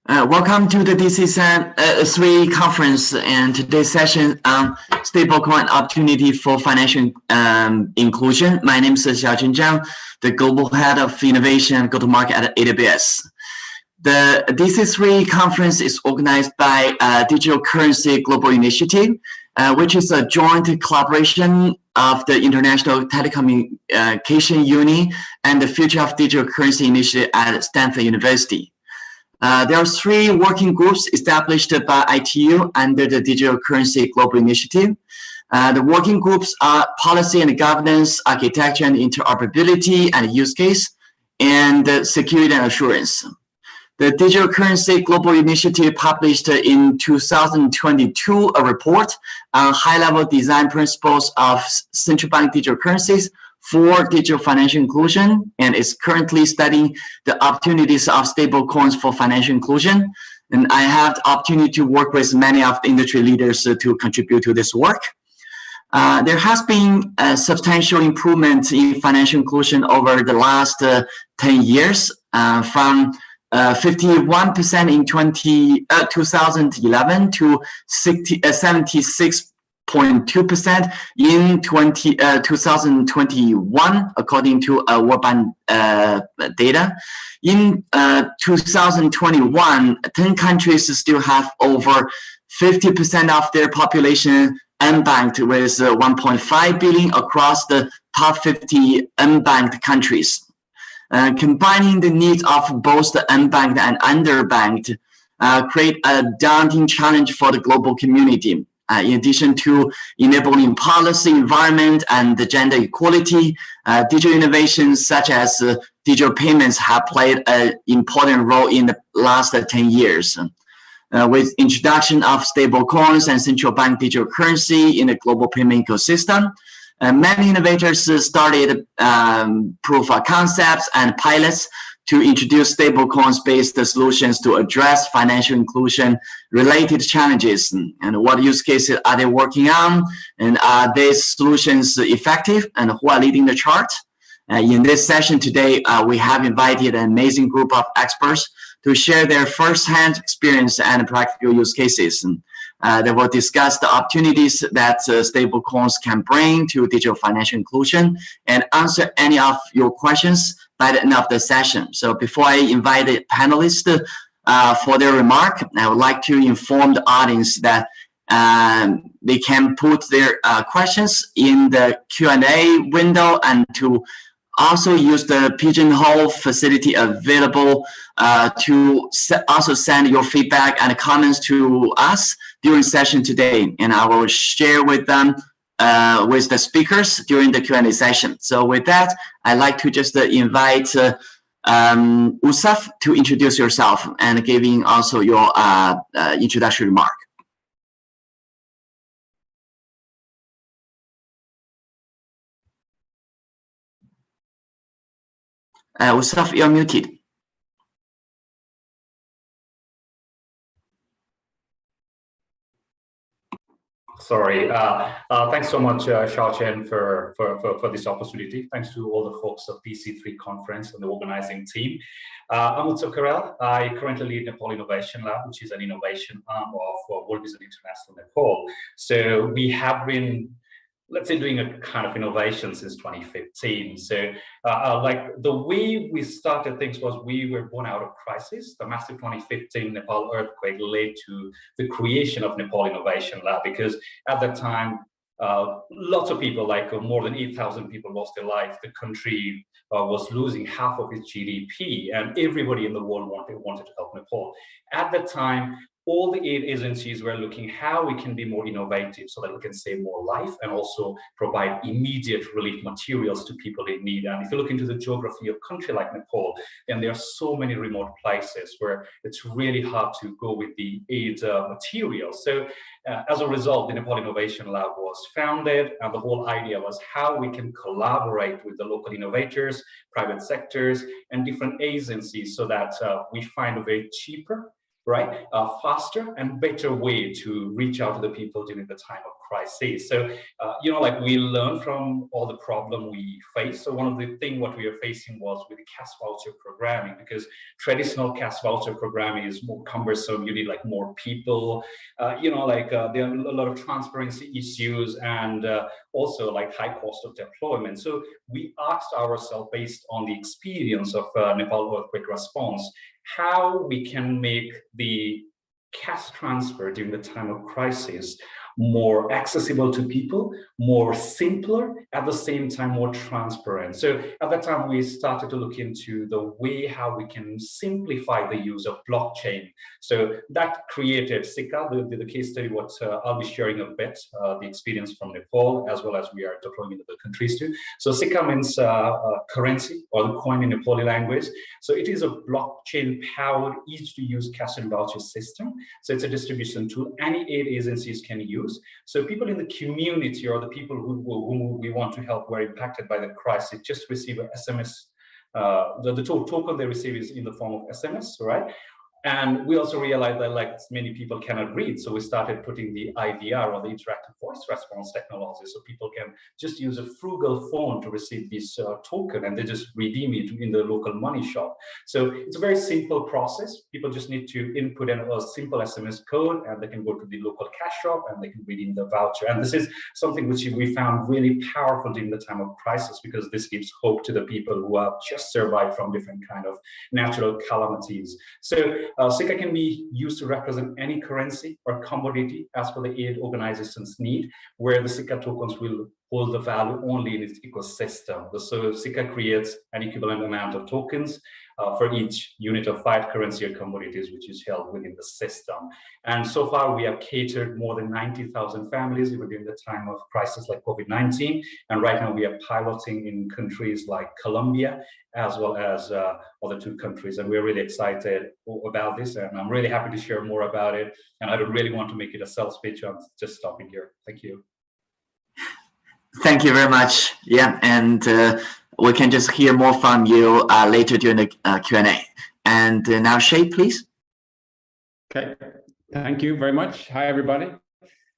Welcome to the DC3 conference and today's session on stablecoin opportunity for financial inclusion. My name is Xiaojun Zhang, the global head of innovation and go-to-market at AWS. The DC3 conference is organized by Digital Currency Global Initiative, which is a joint collaboration of the International Telecommunication Union and the Future of Digital Currency Initiative at Stanford University. There are three working groups established by ITU under the Digital Currency Global Initiative. The working groups are policy and governance, architecture and interoperability and use case, and security and assurance. The Digital Currency Global Initiative published in 2022 a report on high-level design principles of central bank digital currencies for digital financial inclusion, and is currently studying the opportunities of stablecoins for financial inclusion. And I have the opportunity to work with many of the industry leaders to contribute to this work. There has been a substantial improvement in financial inclusion over the last 10 years, from 51% in 2011 to 76.2% in 2021, according to World Bank data. In 2021, 10 countries still have over 50% of their population unbanked, with 1.5 billion across the top 50 unbanked countries. Combining the needs of both the unbanked and underbanked create a daunting challenge for the global community. In addition to enabling policy, environment, and the gender equality, digital innovations such as digital payments have played an important role in the last 10 years. With introduction of stable coins and central bank digital currency in the global payment ecosystem, many innovators started proof of concepts and pilots to introduce stablecoins-based solutions to address financial inclusion related challenges. And what use cases are they working on? And are these solutions effective? And who are leading the chart? In this session today, we have invited an amazing group of experts to share their first-hand experience and practical use cases. They will discuss the opportunities that stablecoins can bring to digital financial inclusion and answer any of your questions by the end of the session. So before I invite the panelists for their remark, I would like to inform the audience that they can put their questions in the Q&A window, and to also use the pigeonhole facility available to also send your feedback and comments to us during session today, and I will share with them with the speakers during the Q&A session. So with that, I'd like to just invite Utsav to introduce yourself and giving also your introductory remark. Utsav, you're muted. Sorry. Thanks so much, Xiaochen, for this opportunity. Thanks to all the folks of DC3 conference and the organizing team. I'm Utsav Kharel. I currently lead Nepal Innovation Lab, which is an innovation arm of World Bank International Nepal. So we have been, let's say, doing a kind of innovation since 2015. So like the way we started things was we were born out of crisis. The massive 2015 Nepal earthquake led to the creation of Nepal Innovation Lab, because at that time, lots of people, like more than 8,000 people lost their life. The country was losing half of its GDP, and everybody in the world wanted to help Nepal. At that time, all the aid agencies were looking how we can be more innovative so that we can save more life and also provide immediate relief materials to people in need. And if you look into the geography of a country like Nepal, then there are so many remote places where it's really hard to go with the aid materials. So as a result, the Nepal Innovation Lab was founded, and the whole idea was how we can collaborate with the local innovators, private sectors, and different agencies so that we find a very cheaper, right, faster and better way to reach out to the people during the time of crisis. So, like we learn from all the problem we face. So one of the things what we are facing was with the cash voucher programming, because traditional cash voucher programming is more cumbersome. You need like more people, there are a lot of transparency issues and also like high cost of deployment. So we asked ourselves, based on the experience of Nepal earthquake response, how we can make the cash transfer during the time of crisis more accessible to people, more simpler, at the same time more transparent. So at that time, we started to look into the way how we can simplify the use of blockchain. So that created CICA, the case study, what I'll be sharing a bit, the experience from Nepal, as well as we are deploying in other countries too. So CICA means currency, or the coin in Nepali language. So it is a blockchain-powered, easy-to-use cash and voucher system. So it's a distribution tool any aid agencies can use. So people in the community, or the people who we want to help, who are impacted by the crisis, just receive an SMS. The token they receive is in the form of SMS, right? And we also realized that like many people cannot read, so we started putting the IVR, or the interactive voice response technology, so people can just use a frugal phone to receive this token, and they just redeem it in the local money shop. So it's a very simple process. People just need to input a simple SMS code, and they can go to the local cash shop and they can redeem the voucher. And this is something which we found really powerful during the time of crisis, because this gives hope to the people who have just survived from different kind of natural calamities. So CICA can be used to represent any currency or commodity as per the aid organization's need, where the CICA tokens will hold the value only in its ecosystem. So CICA creates an equivalent amount of tokens for each unit of fiat currency or commodities which is held within the system. And so far, we have catered more than 90,000 families within the time of crisis like COVID-19. And right now we are piloting in countries like Colombia, as well as other two countries. And we're really excited about this. And I'm really happy to share more about it. And I don't really want to make it a sales pitch. I'm just stopping here. Thank you. Thank you very much. Yeah, and we can just hear more from you later during the Q&A. And now Shay, please. Okay, thank you very much. Hi, everybody.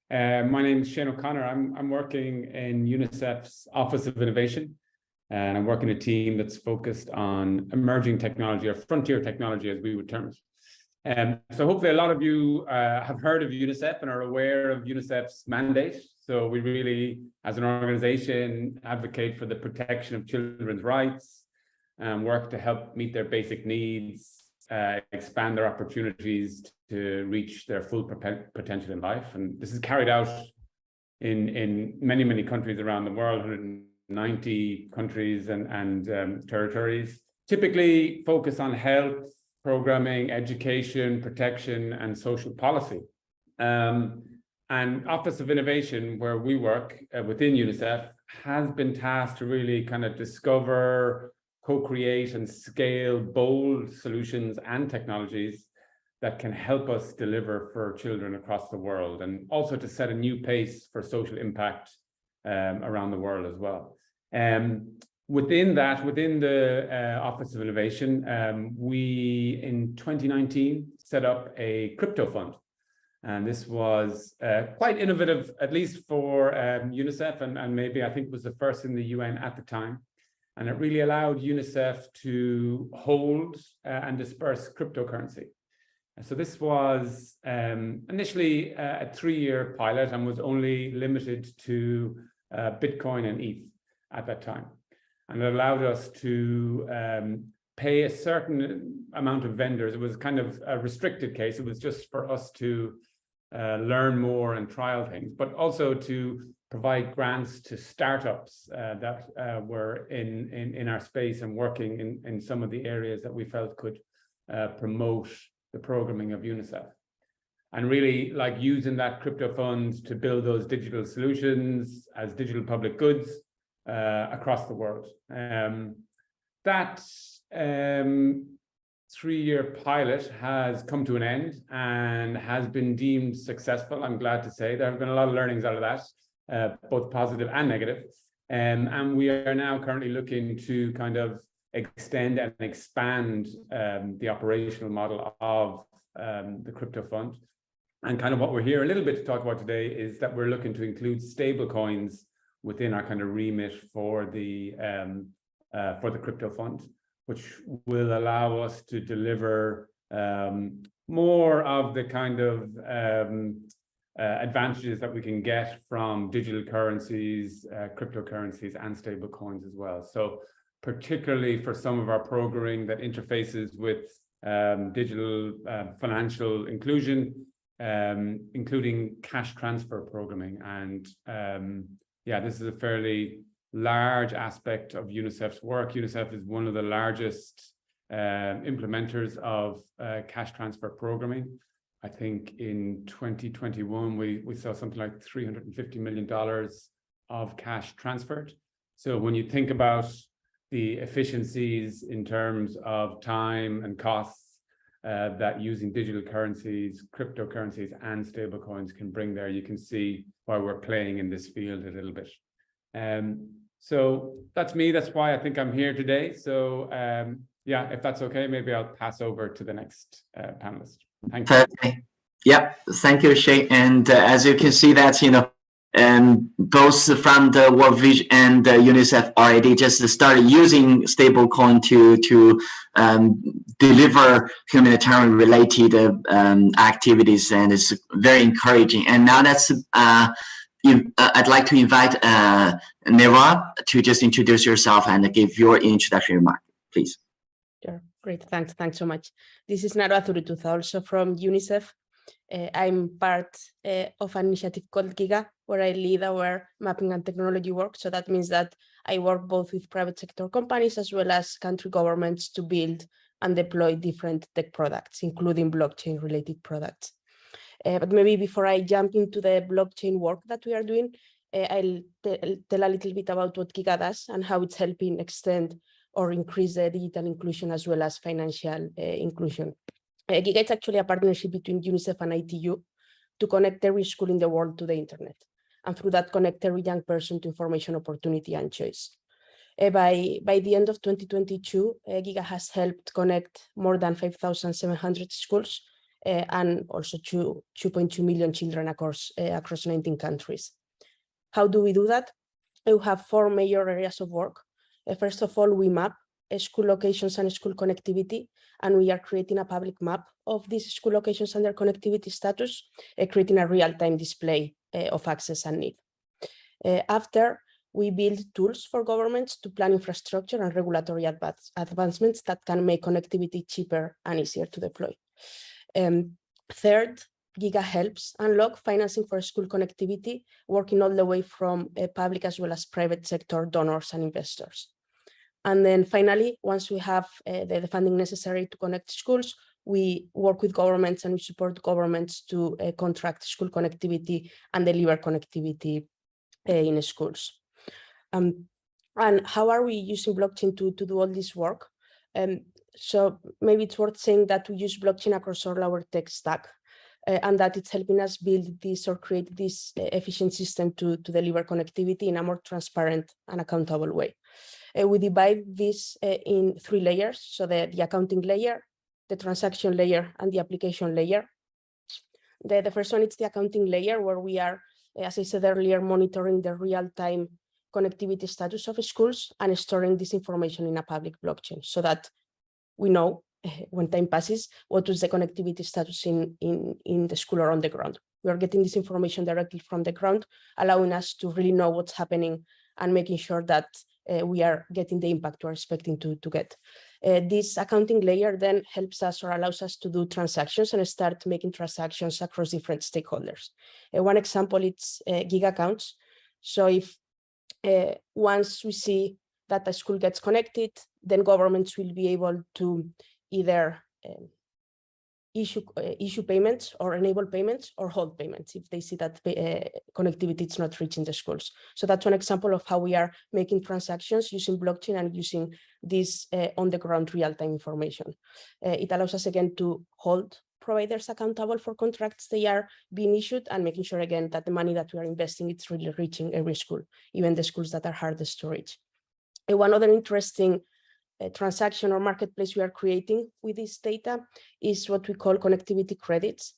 My name is Shane O'Connor. I'm working in UNICEF's Office of Innovation, and I'm working in a team that's focused on emerging technology, or frontier technology, as we would term it. So hopefully a lot of you have heard of UNICEF and are aware of UNICEF's mandate. So we really, as an organization, advocate for the protection of children's rights and work to help meet their basic needs, expand their opportunities to reach their full potential in life. And this is carried out in many, many countries around the world, 190 countries and territories, typically focus on health, programming, education, protection, and social policy. And Office of Innovation, where we work within UNICEF, has been tasked to really kind of discover, co-create, and scale bold solutions and technologies that can help us deliver for children across the world, and also to set a new pace for social impact around the world as well. Within the Office of Innovation, we, in 2019, set up a crypto fund. And this was quite innovative, at least for UNICEF, and maybe I think was the first in the UN at the time. And it really allowed UNICEF to hold and disperse cryptocurrency. And so this was initially a 3-year pilot and was only limited to Bitcoin and ETH at that time. And it allowed us to pay a certain amount of vendors. It was kind of a restricted case. It was just for us to learn more and trial things, but also to provide grants to startups that were in our space and working in some of the areas that we felt could promote the programming of UNICEF. And really like using that crypto fund to build those digital solutions as digital public goods across the world. That 3-year pilot has come to an end and has been deemed successful. I'm glad to say there have been a lot of learnings out of that, both positive and negative. And we are now currently looking to kind of extend and expand the operational model of the crypto fund. And kind of what we're here a little bit to talk about today is that we're looking to include stablecoins within our kind of remit for the crypto fund, which will allow us to deliver more of the kind of advantages that we can get from digital currencies, cryptocurrencies, and stablecoins as well. So particularly for some of our programming that interfaces with digital financial inclusion, including cash transfer programming. And yeah, this is a fairly large aspect of UNICEF's work. UNICEF is one of the largest implementers of cash transfer programming. I think in 2021, we saw something like $350 million of cash transferred. So when you think about the efficiencies in terms of time and costs that using digital currencies, cryptocurrencies, and stablecoins can bring there, you can see why we're playing in this field a little bit. So that's me. That's why I think I'm here today. So yeah, if that's okay, maybe I'll pass over to the next panelist. Thank you. Okay. Yeah, thank you, Shay. And as you can see, that both from the World Vision and UNICEF already just started using stablecoin to deliver humanitarian related activities, and it's very encouraging. And now that's I'd like to invite Naroa to just introduce yourself and give your introductory remark, please. Sure, great, thanks so much. This is Naroa Zurutuza, also from UNICEF. I'm part of an initiative called Giga, where I lead our mapping and technology work. So that means that I work both with private sector companies as well as country governments to build and deploy different tech products, including blockchain related products. But maybe before I jump into the blockchain work that we are doing, I'll tell a little bit about what Giga does and how it's helping extend or increase the digital inclusion as well as financial inclusion. Giga is actually a partnership between UNICEF and ITU to connect every school in the world to the internet, and through that connect every young person to information, opportunity, and choice. By the end of 2022, Giga has helped connect more than 5,700 schools and also 2.2 million children across 19 countries. How do we do that? We have 4 major areas of work. First of all, we map school locations and school connectivity, and we are creating a public map of these school locations and their connectivity status, creating a real-time display of access and need. After, we build tools for governments to plan infrastructure and regulatory advancements that can make connectivity cheaper and easier to deploy. Third, Giga helps unlock financing for school connectivity, working all the way from public as well as private sector donors and investors. And then finally, once we have the funding necessary to connect schools, we work with governments and we support governments to contract school connectivity and deliver connectivity in schools. And how are we using blockchain to do all this work? So maybe it's worth saying that we use blockchain across all our tech stack, and that it's helping us build this or create this efficient system to deliver connectivity in a more transparent and accountable way. We divide this in 3 layers. So the accounting layer, the transaction layer, and the application layer. The first one is the accounting layer, where we are, as I said earlier, monitoring the real-time connectivity status of schools and storing this information in a public blockchain so that we know when time passes what was the connectivity status in the school or on the ground. We are getting this information directly from the ground, allowing us to really know what's happening and making sure that we are getting the impact we're expecting to get. This accounting layer then helps us or allows us to do transactions and start making transactions across different stakeholders. One example is Giga accounts. So if once we see that a school gets connected, then governments will be able to either issue payments or enable payments or hold payments if they see that connectivity is not reaching the schools. So that's one example of how we are making transactions using blockchain and using this on the ground real-time information. It allows us again to hold providers accountable for contracts they are being issued and making sure again that the money that we are investing is really reaching every school, even the schools that are hardest to reach. One other interesting transaction or marketplace we are creating with this data is what we call connectivity credits.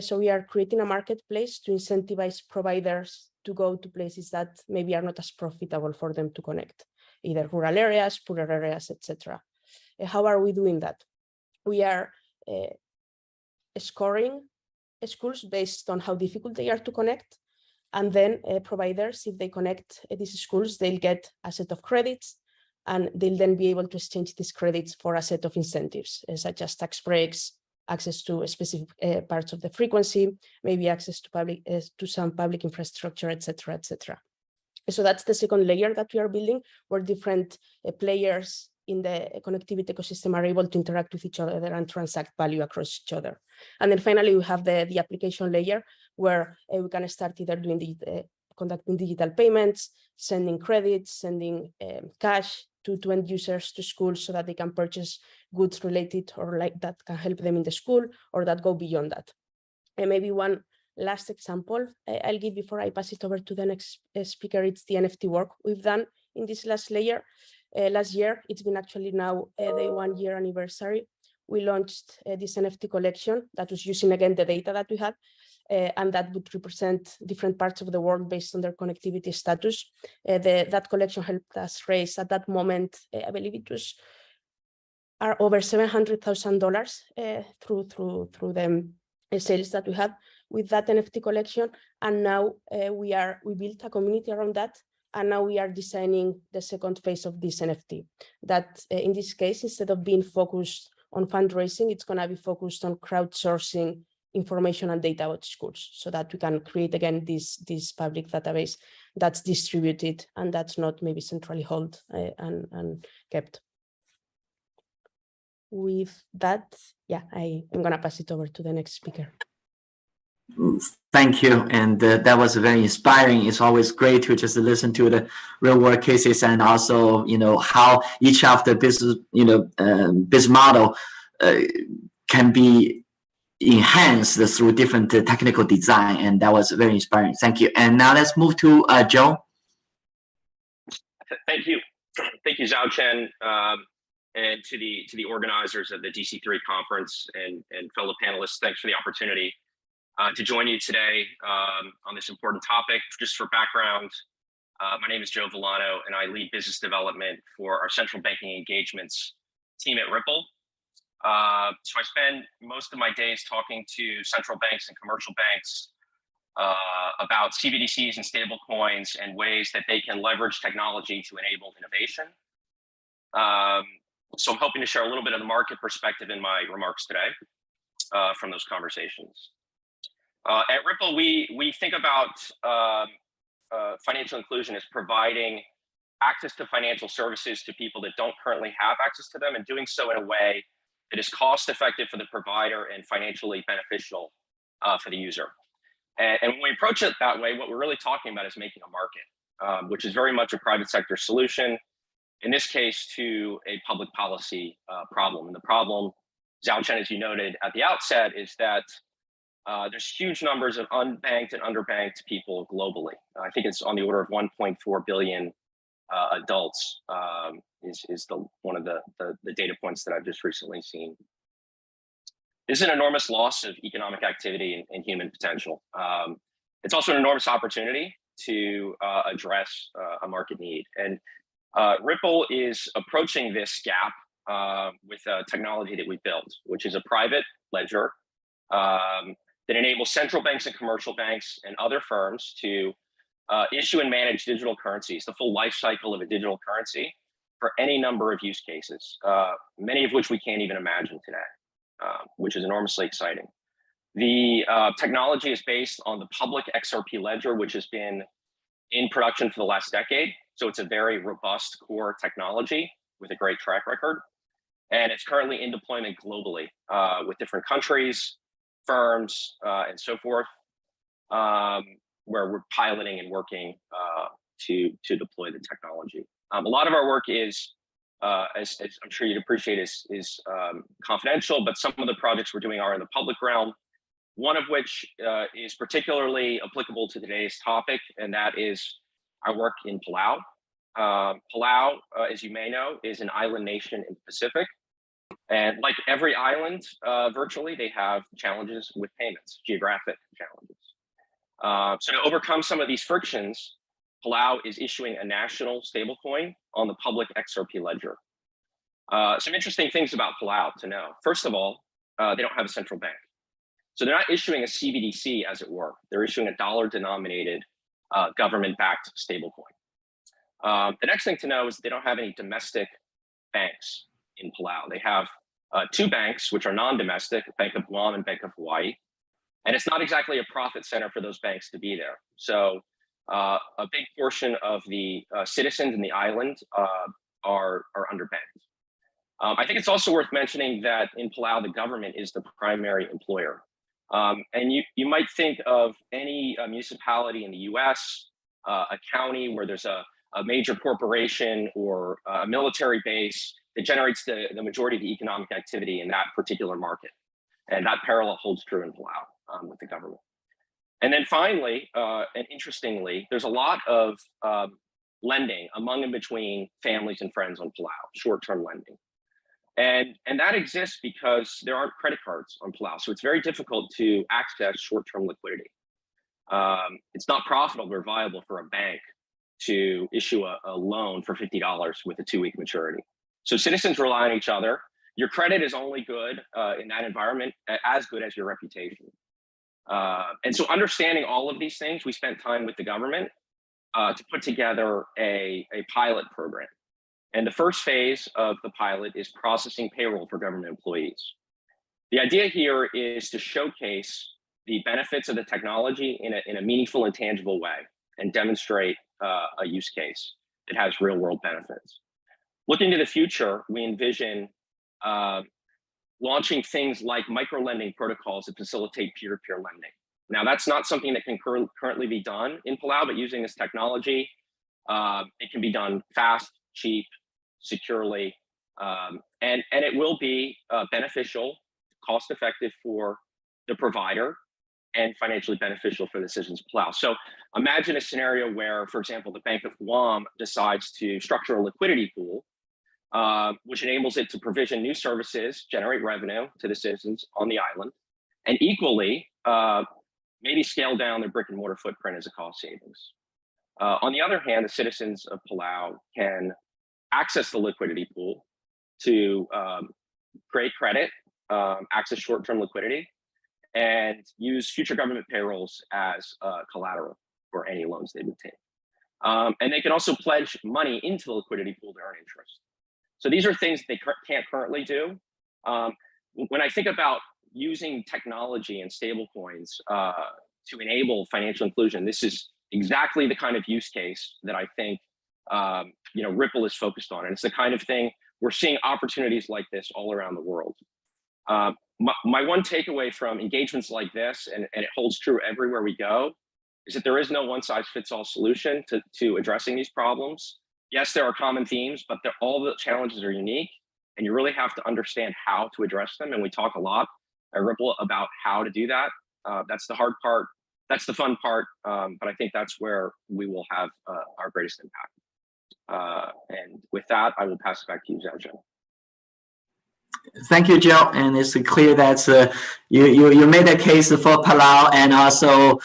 So we are creating a marketplace to incentivize providers to go to places that maybe are not as profitable for them to connect, either rural areas, poorer areas, etc. How are we doing that? We are scoring schools based on how difficult they are to connect. And then providers, if they connect these schools, they'll get a set of credits, and they'll then be able to exchange these credits for a set of incentives, such as tax breaks, access to specific parts of the frequency, maybe access to public to some public infrastructure, etc., etc. So that's the second layer that we are building, where different players in the connectivity ecosystem are able to interact with each other and transact value across each other. And then finally, we have the application layer, where we can start either doing conducting digital payments, sending credits, sending cash to end users, to schools, so that they can purchase goods related or like that can help them in the school, or that go beyond that. And maybe one last example I'll give before I pass it over to the next speaker. It's the NFT work we've done in this last layer. Last year, it's been actually now the 1 year anniversary. We launched this NFT collection that was using again the data that we had, and that would represent different parts of the world based on their connectivity status. That collection helped us raise at that moment, I believe it was over $700,000 through the sales that we had with that NFT collection. And now we built a community around that. And now we are designing the second phase of this NFT that in this case, instead of being focused on fundraising, it's going to be focused on crowdsourcing information and data about schools, so that we can create again this public database that's distributed and that's not maybe centrally held and kept. With that, yeah, I'm going to pass it over to the next speaker. Thank you, and that was very inspiring. It's always great to just listen to the real world cases, and also how each of the business business model can be enhanced through different technical design, and that was very inspiring. Thank you. And now let's move to Joe. Thank you, Zhao Chen, and to the organizers of the DC3 conference and fellow panelists. Thanks for the opportunity to join you today on this important topic. Just for background, my name is Joe Vollono, and I lead business development for our central banking engagements team at Ripple. So I spend most of my days talking to central banks and commercial banks about CBDCs and stablecoins and ways that they can leverage technology to enable innovation. So I'm hoping to share a little bit of the market perspective in my remarks today from those conversations. At Ripple, we think about financial inclusion as providing access to financial services to people that don't currently have access to them, and doing so in a way that is cost effective for the provider and financially beneficial for the user. And when we approach it that way, what we're really talking about is making a market, which is very much a private sector solution, in this case to a public policy problem. And the problem, Zhao Chen, as you noted at the outset, is that there's huge numbers of unbanked and underbanked people globally. I think it's on the order of 1.4 billion adults is one of the data points that I've just recently seen. This is an enormous loss of economic activity and human potential. It's also an enormous opportunity to address a market need. And Ripple is approaching this gap with a technology that we built, which is a private ledger that enables central banks and commercial banks and other firms to issue and manage digital currencies, the full life cycle of a digital currency, for any number of use cases, many of which we can't even imagine today, which is enormously exciting. The technology is based on the public XRP ledger, which has been in production for the last decade. So it's a very robust core technology with a great track record. And it's currently in deployment globally with different countries, firms, and so forth, where we're piloting and working to deploy the technology. A lot of our work is, as I'm sure you'd appreciate, is confidential, but some of the projects we're doing are in the public realm, one of which is particularly applicable to today's topic, and that is our work in Palau. Palau, as you may know, is an island nation in the Pacific. And like every island, virtually, they have challenges with payments, geographic challenges. So to overcome some of these frictions, Palau is issuing a national stablecoin on the public XRP ledger. Some interesting things about Palau to know. First of all, they don't have a central bank. So they're not issuing a CBDC, as it were. They're issuing a dollar-denominated government-backed stablecoin. The next thing to know is they don't have any domestic banks in Palau. They have two banks, which are non-domestic, Bank of Guam and Bank of Hawaii. And it's not exactly a profit center for those banks to be there. So a big portion of the citizens in the island are underbanked. I think it's also worth mentioning that in Palau, the government is the primary employer. And you might think of any municipality in the US, a county where there's a major corporation or a military base that generates the majority of the economic activity in that particular market. And that parallel holds true in Palau with the government. And then finally, and interestingly, there's a lot of lending among and between families and friends on Palau, short-term lending. And that exists because there aren't credit cards on Palau. So it's very difficult to access short-term liquidity. It's not profitable or viable for a bank to issue a loan for $50 with a 2-week maturity. So citizens rely on each other. Your credit is only good in that environment, as good as your reputation. And so understanding all of these things, we spent time with the government to put together a pilot program. And the first phase of the pilot is processing payroll for government employees. The idea here is to showcase the benefits of the technology in a meaningful and tangible way and demonstrate a use case that has real world benefits. Looking to the future, we envision launching things like micro-lending protocols that facilitate peer-to-peer lending. Now, that's not something that can currently be done in Palau, but using this technology, it can be done fast, cheap, securely, and it will be beneficial, cost-effective for the provider, and financially beneficial for the citizens of Palau. So imagine a scenario where, for example, the Bank of Guam decides to structure a liquidity pool, which enables it to provision new services, generate revenue to the citizens on the island, and equally, maybe scale down their brick and mortar footprint as a cost savings. On the other hand, the citizens of Palau can access the liquidity pool to create credit, access short-term liquidity, and use future government payrolls as collateral for any loans they would take. And they can also pledge money into the liquidity pool to earn interest. So these are things they can't currently do. When I think about using technology and stablecoins to enable financial inclusion, this is exactly the kind of use case that I think Ripple is focused on. And it's the kind of thing we're seeing opportunities like this all around the world. My one takeaway from engagements like this, and it holds true everywhere we go, is that there is no one-size-fits-all solution to addressing these problems. Yes, there are common themes, but all the challenges are unique, and you really have to understand how to address them. And we talk a lot at Ripple about how to do that. That's the hard part. That's the fun part. But I think that's where we will have our greatest impact. And with that, I will pass it back to you, Xiaochen. Thank you, Joe. And it's clear that you made a case for Palau, and also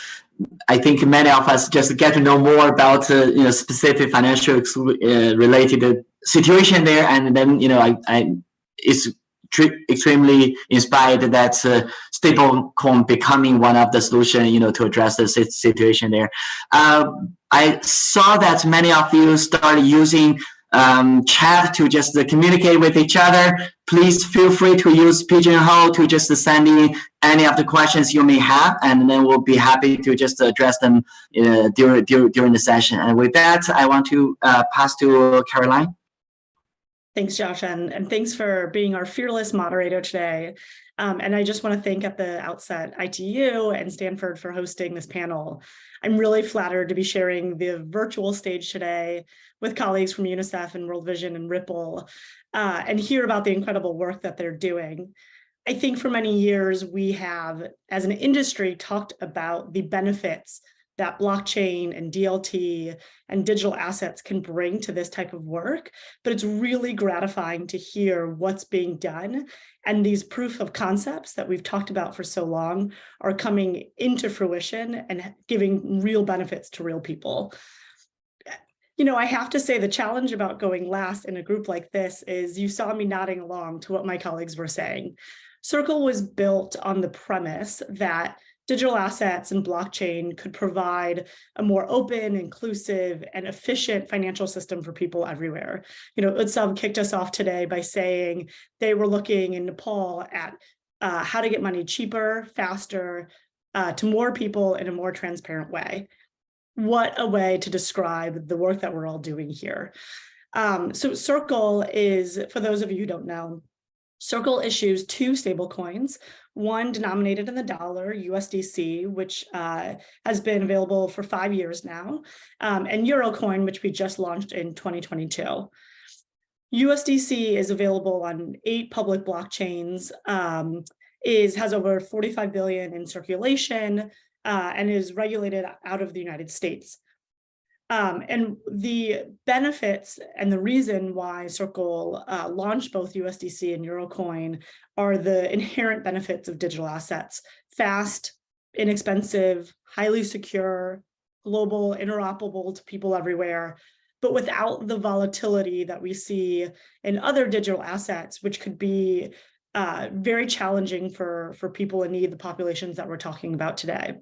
I think many of us just get to know more about specific financial related situation there, and then it's extremely inspired that stablecoin becoming one of the solution to address the situation there. I saw that many of you started using chat to just communicate with each other. Please feel free to use Pigeonhole to just send in any of the questions you may have, and then we'll be happy to just address them during the session. And with that, I want to pass to Caroline. Thanks, Josh, and thanks for being our fearless moderator today. And I just want to thank at the outset ITU and Stanford for hosting this panel. I'm really flattered to be sharing the virtual stage today with colleagues from UNICEF and World Vision and Ripple, and hear about the incredible work that they're doing. I think for many years we have, as an industry, talked about the benefits that blockchain and DLT and digital assets can bring to this type of work, but it's really gratifying to hear what's being done. And these proof of concepts that we've talked about for so long are coming into fruition and giving real benefits to real people. You know, I have to say the challenge about going last in a group like this is you saw me nodding along to what my colleagues were saying. Circle was built on the premise that digital assets and blockchain could provide a more open, inclusive, and efficient financial system for people everywhere. You know, Utsav kicked us off today by saying they were looking in Nepal at how to get money cheaper, faster, to more people in a more transparent way. What a way to describe the work that we're all doing here. So Circle is, for those of you who don't know, Circle issues 2 stablecoins, one denominated in the dollar, USDC, which has been available for 5 years now, and Eurocoin, which we just launched in 2022. USDC is available on 8 public blockchains, has over 45 billion in circulation, and is regulated out of the United States. And the benefits and the reason why Circle launched both USDC and Eurocoin are the inherent benefits of digital assets: fast, inexpensive, highly secure, global, interoperable to people everywhere, but without the volatility that we see in other digital assets, which could be very challenging for people in need, the populations that we're talking about today.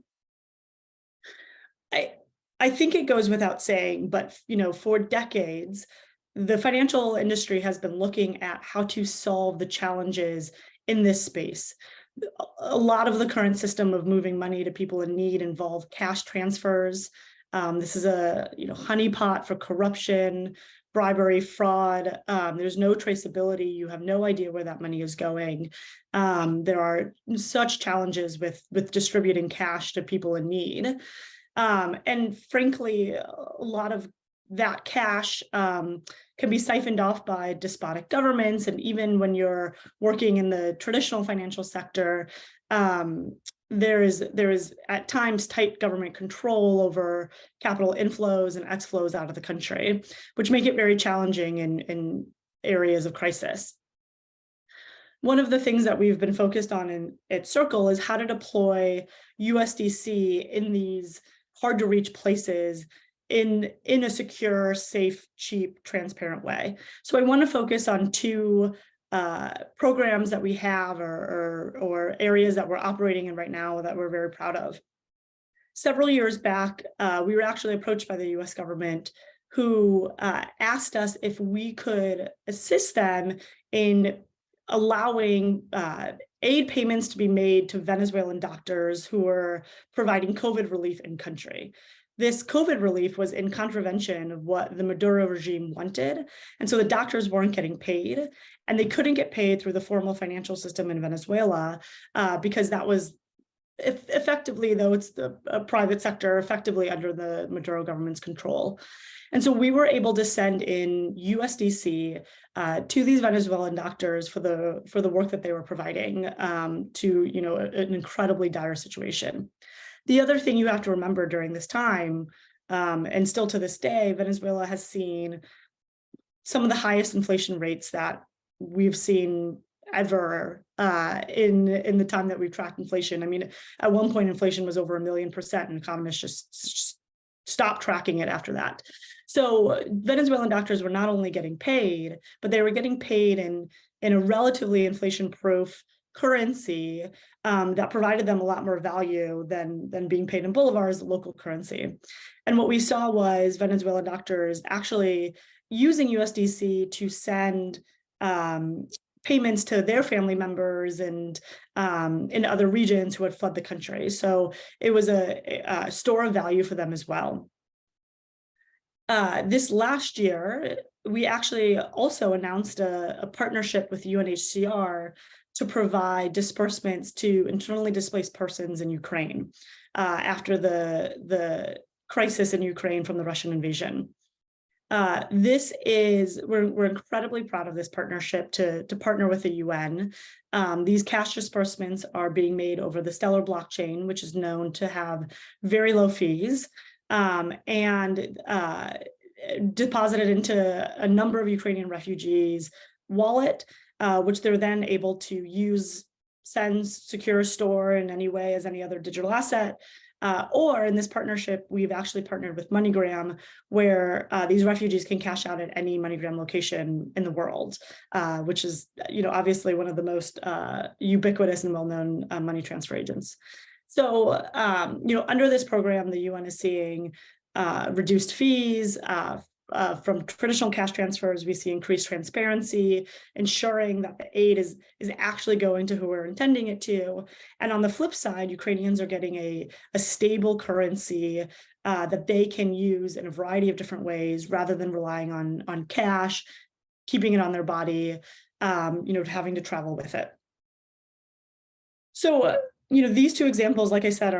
I think it goes without saying, but you know, for decades, the financial industry has been looking at how to solve the challenges in this space. A lot of the current system of moving money to people in need involve cash transfers. This is a honeypot for corruption, bribery, fraud. There's no traceability. You have no idea where that money is going. There are such challenges with distributing cash to people in need. And frankly, a lot of that cash can be siphoned off by despotic governments. And even when you're working in the traditional financial sector, there is at times tight government control over capital inflows and exflows out of the country, which make it very challenging in areas of crisis. One of the things that we've been focused on at Circle is how to deploy USDC in these hard to reach places in a secure, safe, cheap, transparent way. So I want to focus on 2 programs that we have or areas that we're operating in right now that we're very proud of. Several years back, we were actually approached by the US government, who asked us if we could assist them in allowing aid payments to be made to Venezuelan doctors who were providing COVID relief in country. This COVID relief was in contravention of what the Maduro regime wanted. And so the doctors weren't getting paid, and they couldn't get paid through the formal financial system in Venezuela because that was effectively, though it's the private sector, effectively under the Maduro government's control. And so we were able to send in USDC to these Venezuelan doctors for the work that they were providing to an incredibly dire situation. The other thing you have to remember during this time, and still to this day, Venezuela has seen some of the highest inflation rates that we've seen ever in the time that we've tracked inflation. I mean, at one point, inflation was over 1,000,000%, and economists just stopped tracking it after that. So Venezuelan doctors were not only getting paid, but they were getting paid in a relatively inflation-proof currency that provided them a lot more value than being paid in bolivars, the local currency. And what we saw was Venezuelan doctors actually using USDC to send payments to their family members and in other regions who had fled the country. So it was a store of value for them as well. This last year, we actually also announced a partnership with UNHCR to provide disbursements to internally displaced persons in Ukraine after the crisis in Ukraine from the Russian invasion. We're incredibly proud of this partnership to partner with the UN. These cash disbursements are being made over the Stellar blockchain, which is known to have very low fees, and deposited into a number of Ukrainian refugees' wallet, which they're then able to use, send, secure, store in any way as any other digital asset. Or in this partnership, we've actually partnered with MoneyGram, where these refugees can cash out at any MoneyGram location in the world, which is, obviously one of the most ubiquitous and well-known money transfer agents. So, under this program, the UN is seeing reduced fees. From traditional cash transfers, we see increased transparency, ensuring that the aid is actually going to who we're intending it to. And on the flip side, Ukrainians are getting a stable currency that they can use in a variety of different ways, rather than relying on cash, keeping it on their body, having to travel with it. So, these two examples, like I said,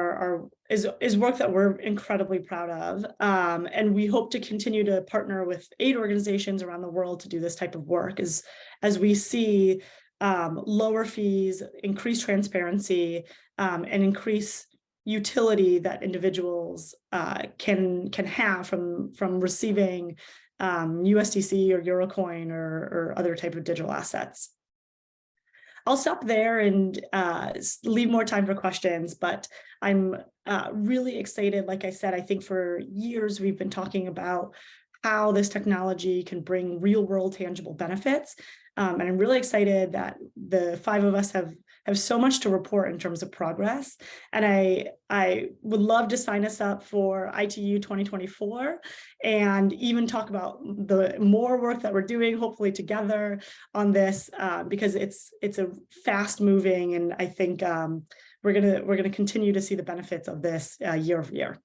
is work that we're incredibly proud of, and we hope to continue to partner with aid organizations around the world to do this type of work, as we see lower fees, increased transparency, and increase utility that individuals can have from receiving USDC or Eurocoin or other type of digital assets. I'll stop there and leave more time for questions, but I'm really excited. Like I said, I think for years we've been talking about how this technology can bring real world tangible benefits. And I'm really excited that the 5 of us have so much to report in terms of progress. And I would love to sign us up for ITU 2024 and even talk about the more work that we're doing, hopefully together on this, because it's a fast moving, and I think we're gonna continue to see the benefits of this year over year.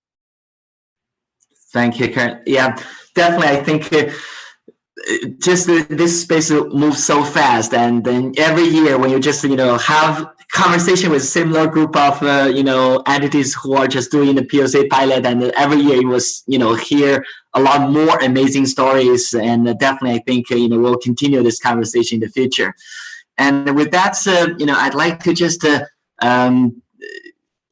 Thank you, Karen. Yeah, definitely. I think just this space moves so fast, and then every year when you just have conversation with similar group of entities who are just doing the POC pilot, and every year you was hear a lot more amazing stories, and definitely I think we'll continue this conversation in the future. And with that said, I'd like to just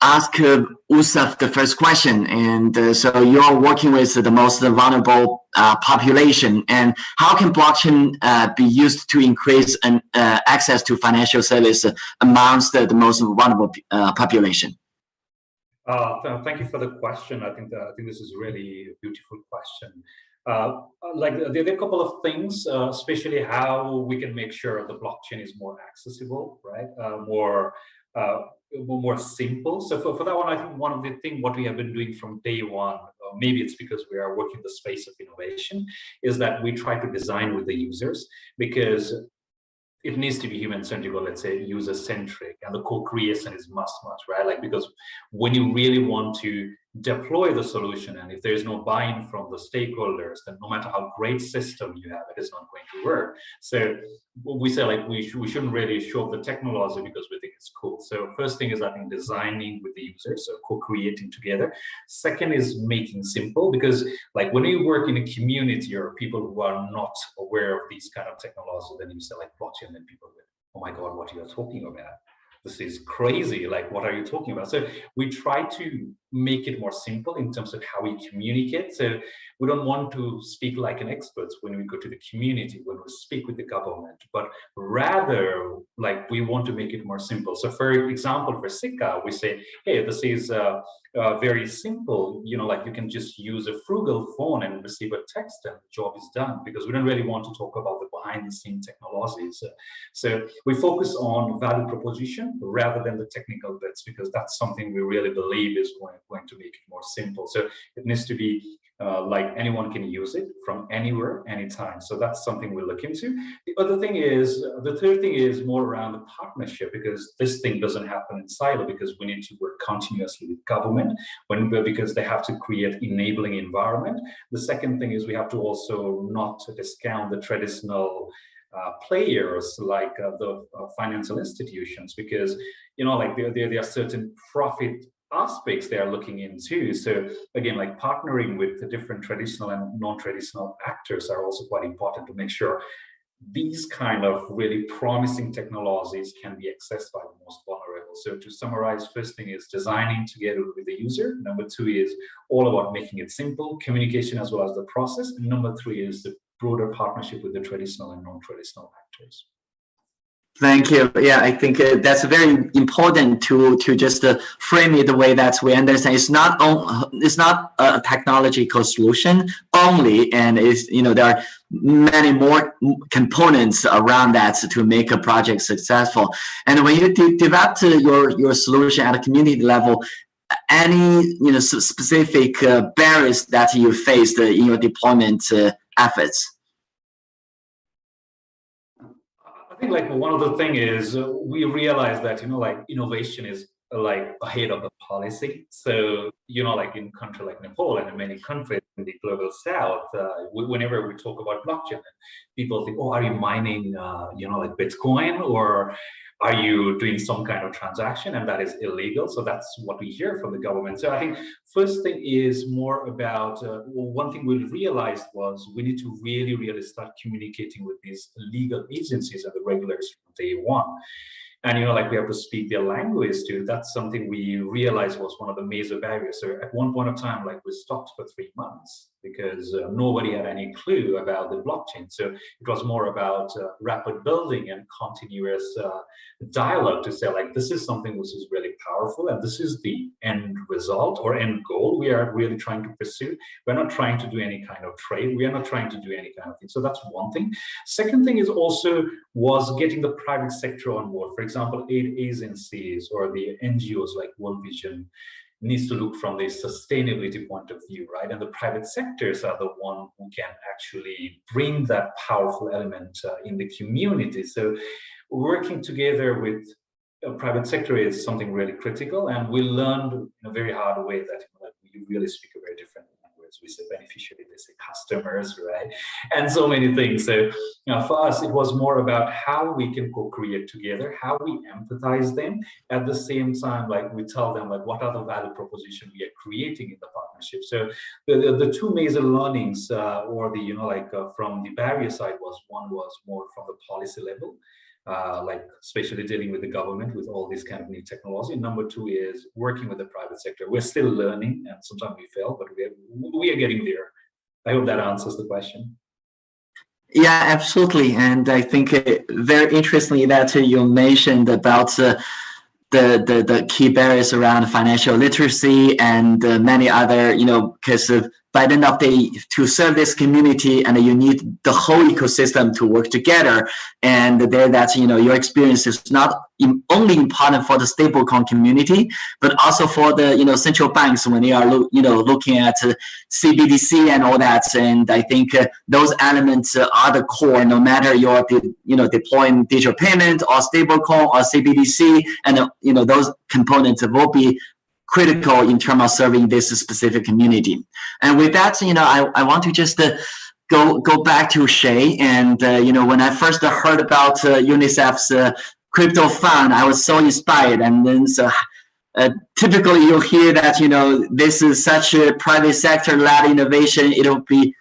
ask Utsav the first question. And so you're working with the most vulnerable population, and how can blockchain be used to increase access to financial service amongst the most vulnerable population? Thank you for the question. I think this is really a beautiful question. There are a couple of things, especially how we can make sure the blockchain is more accessible, right? More simple. So for that one, I think one of the things what we have been doing from day one, maybe it's because we are working the space of innovation, is that we try to design with the users, because it needs to be human-centric, or let's say user-centric, and the co-creation is must, right? Because when you really want to deploy the solution, and if there's no buy-in from the stakeholders, then no matter how great system you have, it is not going to work. So we say we shouldn't really show up the technology because we think it's cool. So first thing is, I think, designing with the users, so co-creating together. Second is making simple, because when you work in a community or people who are not aware of these kind of technology, then you say blockchain, and people go, oh my God, what are you talking about? This is crazy. What are you talking about? So we try to make it more simple in terms of how we communicate. So we don't want to speak like an expert when we go to the community, when we speak with the government, but rather we want to make it more simple. So for example, for Giga, we say, hey, this is very simple. You can just use a frugal phone and receive a text, and the job is done, because we don't really want to talk about the behind-the-scenes technologies. So we focus on value proposition rather than the technical bits, because that's something we really believe is going to make it more simple. So it needs to be anyone can use it from anywhere, anytime. So that's something we look into. The third thing is more around the partnership, because this thing doesn't happen in silo, because we need to work continuously with government because they have to create enabling environment. The second thing is we have to also not discount the traditional players the financial institutions, because there are certain profit aspects they are looking into. So again, like partnering with the different traditional and non-traditional actors are also quite important to make sure these kind of really promising technologies can be accessed by the most vulnerable. So to summarize, first thing is designing together with the user. Number two is all about making it simple, communication as well as the process. And number three is the broader partnership with the traditional and non-traditional actors. Thank you. Yeah, I think that's very important to just frame it the way that we understand. It's not a technological solution only, and there are many more components around that to make a project successful. And when you developed your solution at a community level, any specific barriers that you faced in your deployment efforts? I think like one of the thing is we realize that like innovation is like ahead of the policy. So like in country like Nepal and in many countries in the global south, whenever we talk about blockchain, people think, oh, are you mining like Bitcoin, or are you doing some kind of transaction, and that is illegal? So that's what we hear from the government. So I think first thing is more about one thing we realized was we need to really start communicating with these legal agencies and the regulators from day one. And like we have to speak their language too. That's something we realized was one of the major barriers. So at one point of time, like we stopped for 3 months because nobody had any clue about the blockchain. So it was more about rapid building and continuous dialogue to say like, this is something which is really powerful, and this is the end result or end goal we are really trying to pursue. We're not trying to do any kind of trade. We are not trying to do any kind of thing. So that's one thing. Second thing is also was getting the private sector on board. For example, aid agencies or the NGOs like World Vision needs to look from the sustainability point of view, right? And the private sectors are the one who can actually bring that powerful element in the community. So working together with a private sector is something really critical, and we learned in a very hard way that we really speak a very different language. We say beneficiary, they say customers, right? And so many things. So for us, it was more about how we can co-create together, how we empathize them. At the same time, like we tell them like what are the value proposition we are creating in the partnership. So the two major learnings or the from the barrier side was, one was more from the policy level, like especially dealing with the government with all these kind of new technology. And number two is working with the private sector. We're still learning, and sometimes we fail, but we are getting there. I hope that answers the question. Yeah, absolutely. And I think very interestingly that you mentioned about the key barriers around financial literacy and many other, because by the end of the day, to serve this community, and you need the whole ecosystem to work together. And that your experience is not only important for the stablecoin community, but also for the central banks when they are looking at CBDC and all that. And I think those elements are the core, no matter you're deploying digital payment or stablecoin or CBDC, and those components will be critical in terms of serving this specific community. And with that, I want to just go back to Shay. And when I first heard about UNICEF's crypto fund, I was so inspired. And then typically you'll hear that this is such a private sector led innovation. It'll be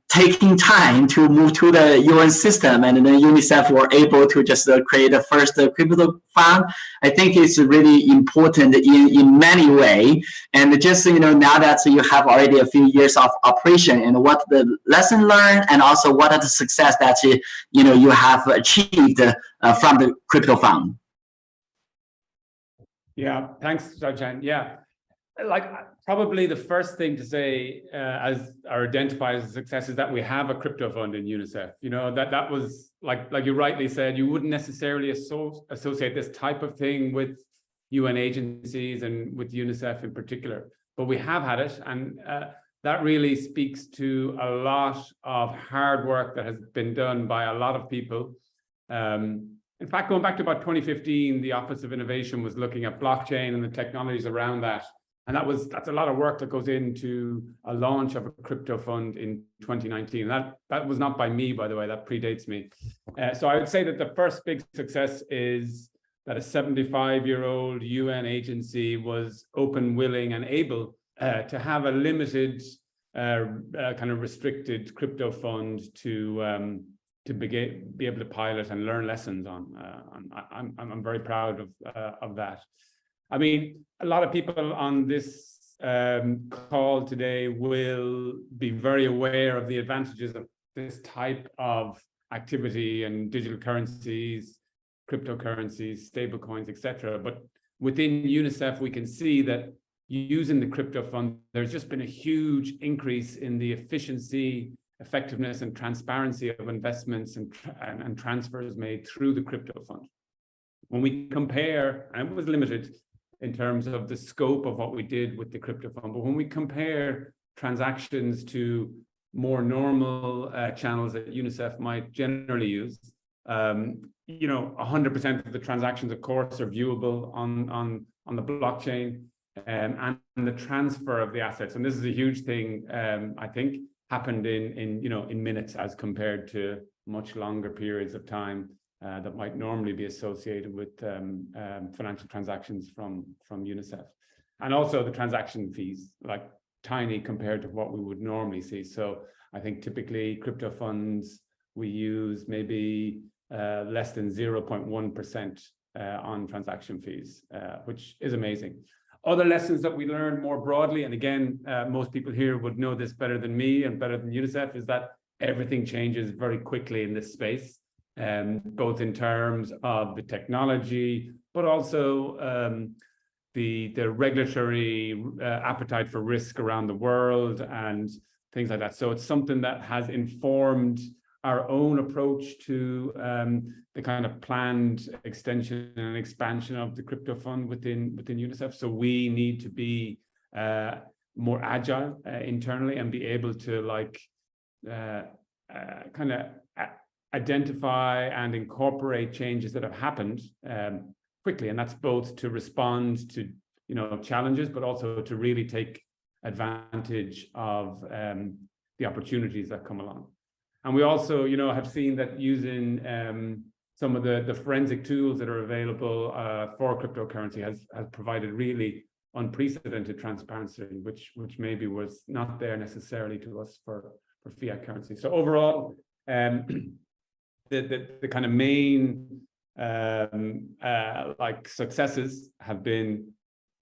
taking time to move to the UN system, and then UNICEF were able to just create the first crypto fund. I think it's really important in many ways. And just now that you have already a few years of operation, and what the lesson learned, and also what are the success that you have achieved from the crypto fund. Yeah, thanks, Xiaoqian. Yeah. Like probably the first thing to say as or identify as a success is that we have a crypto fund in UNICEF. That was like you rightly said, you wouldn't necessarily associate this type of thing with UN agencies and with UNICEF in particular, but we have had it, and that really speaks to a lot of hard work that has been done by a lot of people. In fact, going back to about 2015, the Office of Innovation was looking at blockchain and the technologies around that. And that's a lot of work that goes into a launch of a crypto fund in 2019. That was not by me, by the way, that predates me. So I would say that the first big success is that a 75-year-old UN agency was open, willing, and able to have a limited kind of restricted crypto fund to be able to pilot and learn lessons on. I'm very proud of that. I mean, a lot of people on this call today will be very aware of the advantages of this type of activity and digital currencies, cryptocurrencies, stablecoins, etc. But within UNICEF, we can see that using the crypto fund, there's just been a huge increase in the efficiency, effectiveness, and transparency of investments and transfers made through the crypto fund. When we compare, and it was limited in terms of the scope of what we did with the crypto fund, but when we compare transactions to more normal channels that UNICEF might generally use, 100% of the transactions, of course, are viewable on the blockchain, and the transfer of the assets. And this is a huge thing, I think, happened in minutes as compared to much longer periods of time that might normally be associated with financial transactions from UNICEF. And also the transaction fees, like tiny compared to what we would normally see. So I think typically crypto funds, we use maybe less than 0.1% on transaction fees, which is amazing. Other lessons that we learned more broadly, and again, most people here would know this better than me and better than UNICEF, is that everything changes very quickly in this space, both in terms of the technology, but also the regulatory appetite for risk around the world and things like that. So it's something that has informed our own approach to the kind of planned extension and expansion of the crypto fund within UNICEF. So we need to be more agile internally and be able to kind of identify and incorporate changes that have happened quickly. And that's both to respond to challenges, but also to really take advantage of the opportunities that come along. And we also, have seen that using some of the forensic tools that are available for cryptocurrency has provided really unprecedented transparency, which maybe was not there necessarily to us for fiat currency. So overall, the kind of main successes have been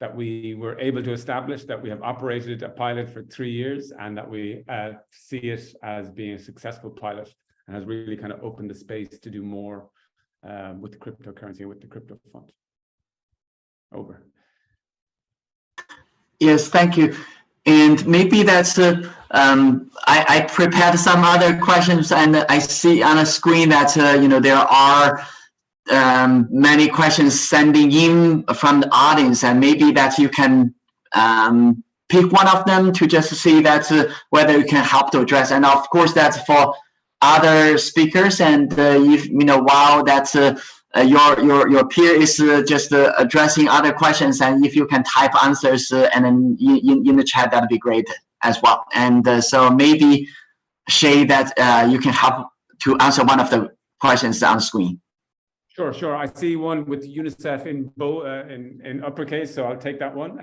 that we were able to establish that we have operated a pilot for 3 years, and that we see it as being a successful pilot, and has really kind of opened the space to do more with the cryptocurrency and with the crypto fund. Over. Yes, thank you. And maybe that's I prepared some other questions, and I see on the screen that there are many questions sending in from the audience, and maybe that you can pick one of them to just see that whether you can help to address. And of course, that's for other speakers. And if while that's your peer is just addressing other questions, and if you can type answers and then in the chat, that'd be great as well. And so maybe Shay, that you can help to answer one of the questions on screen. Sure. I see one with UNICEF in uppercase, so I'll take that one.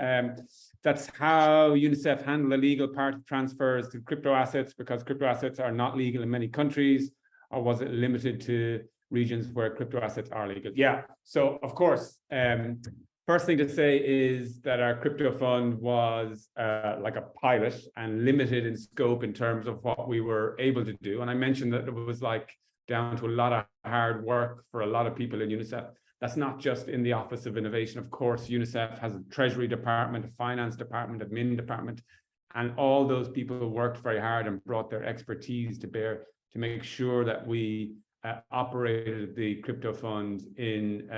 That's how UNICEF handle illegal part transfers to crypto assets, because crypto assets are not legal in many countries, or was it limited to regions where crypto assets are legal? Yeah, so of course, first thing to say is that our crypto fund was like a pilot and limited in scope in terms of what we were able to do. And I mentioned that it was down to a lot of hard work for a lot of people in UNICEF. That's not just in the Office of Innovation. Of course, UNICEF has a Treasury Department, a Finance Department, Admin Department, and all those people worked very hard and brought their expertise to bear to make sure that we operated the crypto fund in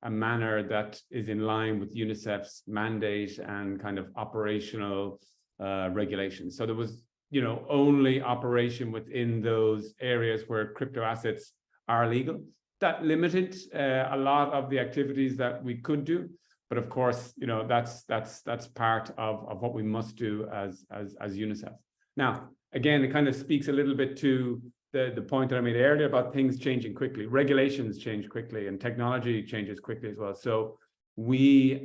a manner that is in line with UNICEF's mandate and kind of operational regulations. So there was only operation within those areas where crypto assets are legal. That limited a lot of the activities that we could do, but of course, that's part of what we must do as UNICEF. Now, again, it kind of speaks a little bit to the point that I made earlier about things changing quickly. Regulations change quickly and technology changes quickly as well. So we,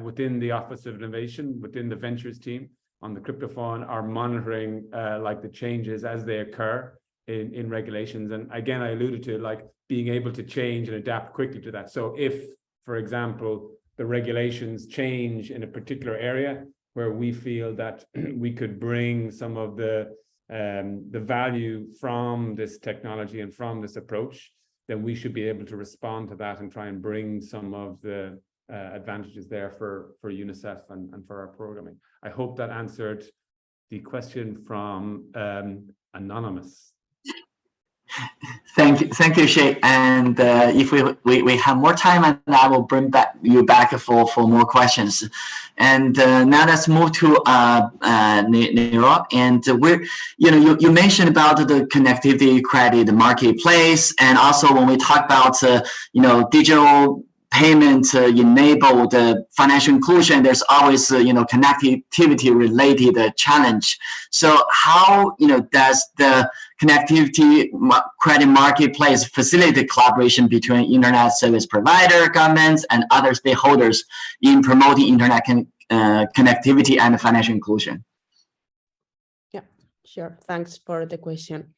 within the Office of Innovation, within the Ventures team on the Crypto Fund, are monitoring like the changes as they occur in regulations. And again, I alluded to like being able to change and adapt quickly to that. So if, for example, the regulations change in a particular area where we feel that we could bring some of the value from this technology and from this approach, then we should be able to respond to that and try and bring some of the advantages there for UNICEF and for our programming. I hope that answered the question from Anonymous. Thank you, Shay. And if we have more time, and I will bring you back for more questions. And now let's move to Naroa. And you mentioned about the connectivity credit marketplace, and also when we talk about digital payment enabled financial inclusion, there's always connectivity related challenge. So how does the connectivity credit marketplace facilitate collaboration between internet service provider, governments, and other stakeholders in promoting internet connectivity and financial inclusion? Yeah, sure. Thanks for the question.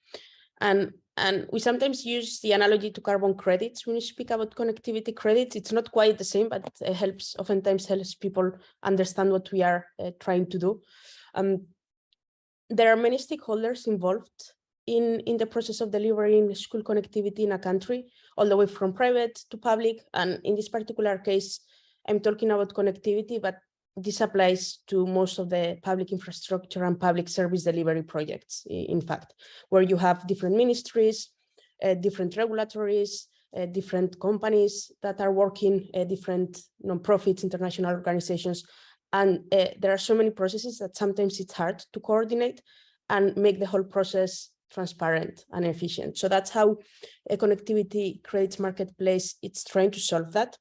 And we sometimes use the analogy to carbon credits when we speak about connectivity credits. It's not quite the same, but it oftentimes helps people understand what we are trying to do. There are many stakeholders involved in the process of delivering school connectivity in a country, all the way from private to public. And in this particular case, I'm talking about connectivity, but this applies to most of the public infrastructure and public service delivery projects, in fact, where you have different ministries, different regulatories, different companies that are working, different non-profits, international organizations. And there are so many processes that sometimes it's hard to coordinate and make the whole process transparent and efficient. So that's how a connectivity credits marketplace is trying to solve that,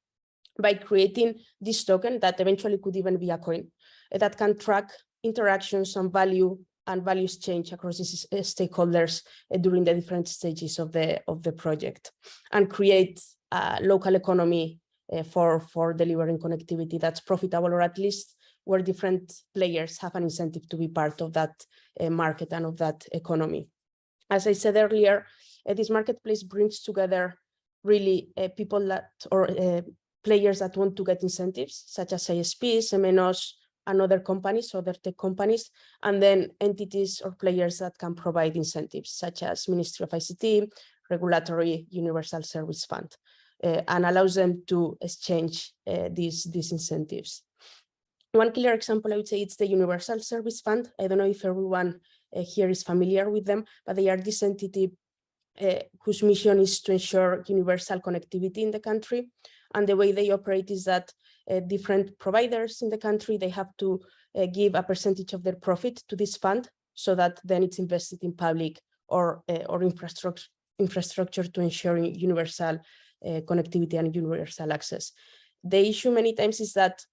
by creating this token that eventually could even be a coin that can track interactions and values change across these stakeholders during the different stages of the project, and create a local economy for delivering connectivity that's profitable, or at least where different players have an incentive to be part of that market and of that economy. As I said earlier, this marketplace brings together really people that, or players that want to get incentives, such as ISPs, MNOs, and other companies, other tech companies, and then entities or players that can provide incentives, such as Ministry of ICT, Regulatory Universal Service Fund, and allows them to exchange these incentives. One clear example, I would say, it's the Universal Service Fund. I don't know if everyone here is familiar with them, but they are this entity whose mission is to ensure universal connectivity in the country. And the way they operate is that different providers in the country, they have to give a percentage of their profit to this fund, so that then it's invested in public or infrastructure to ensure universal connectivity and universal access. The issue many times is that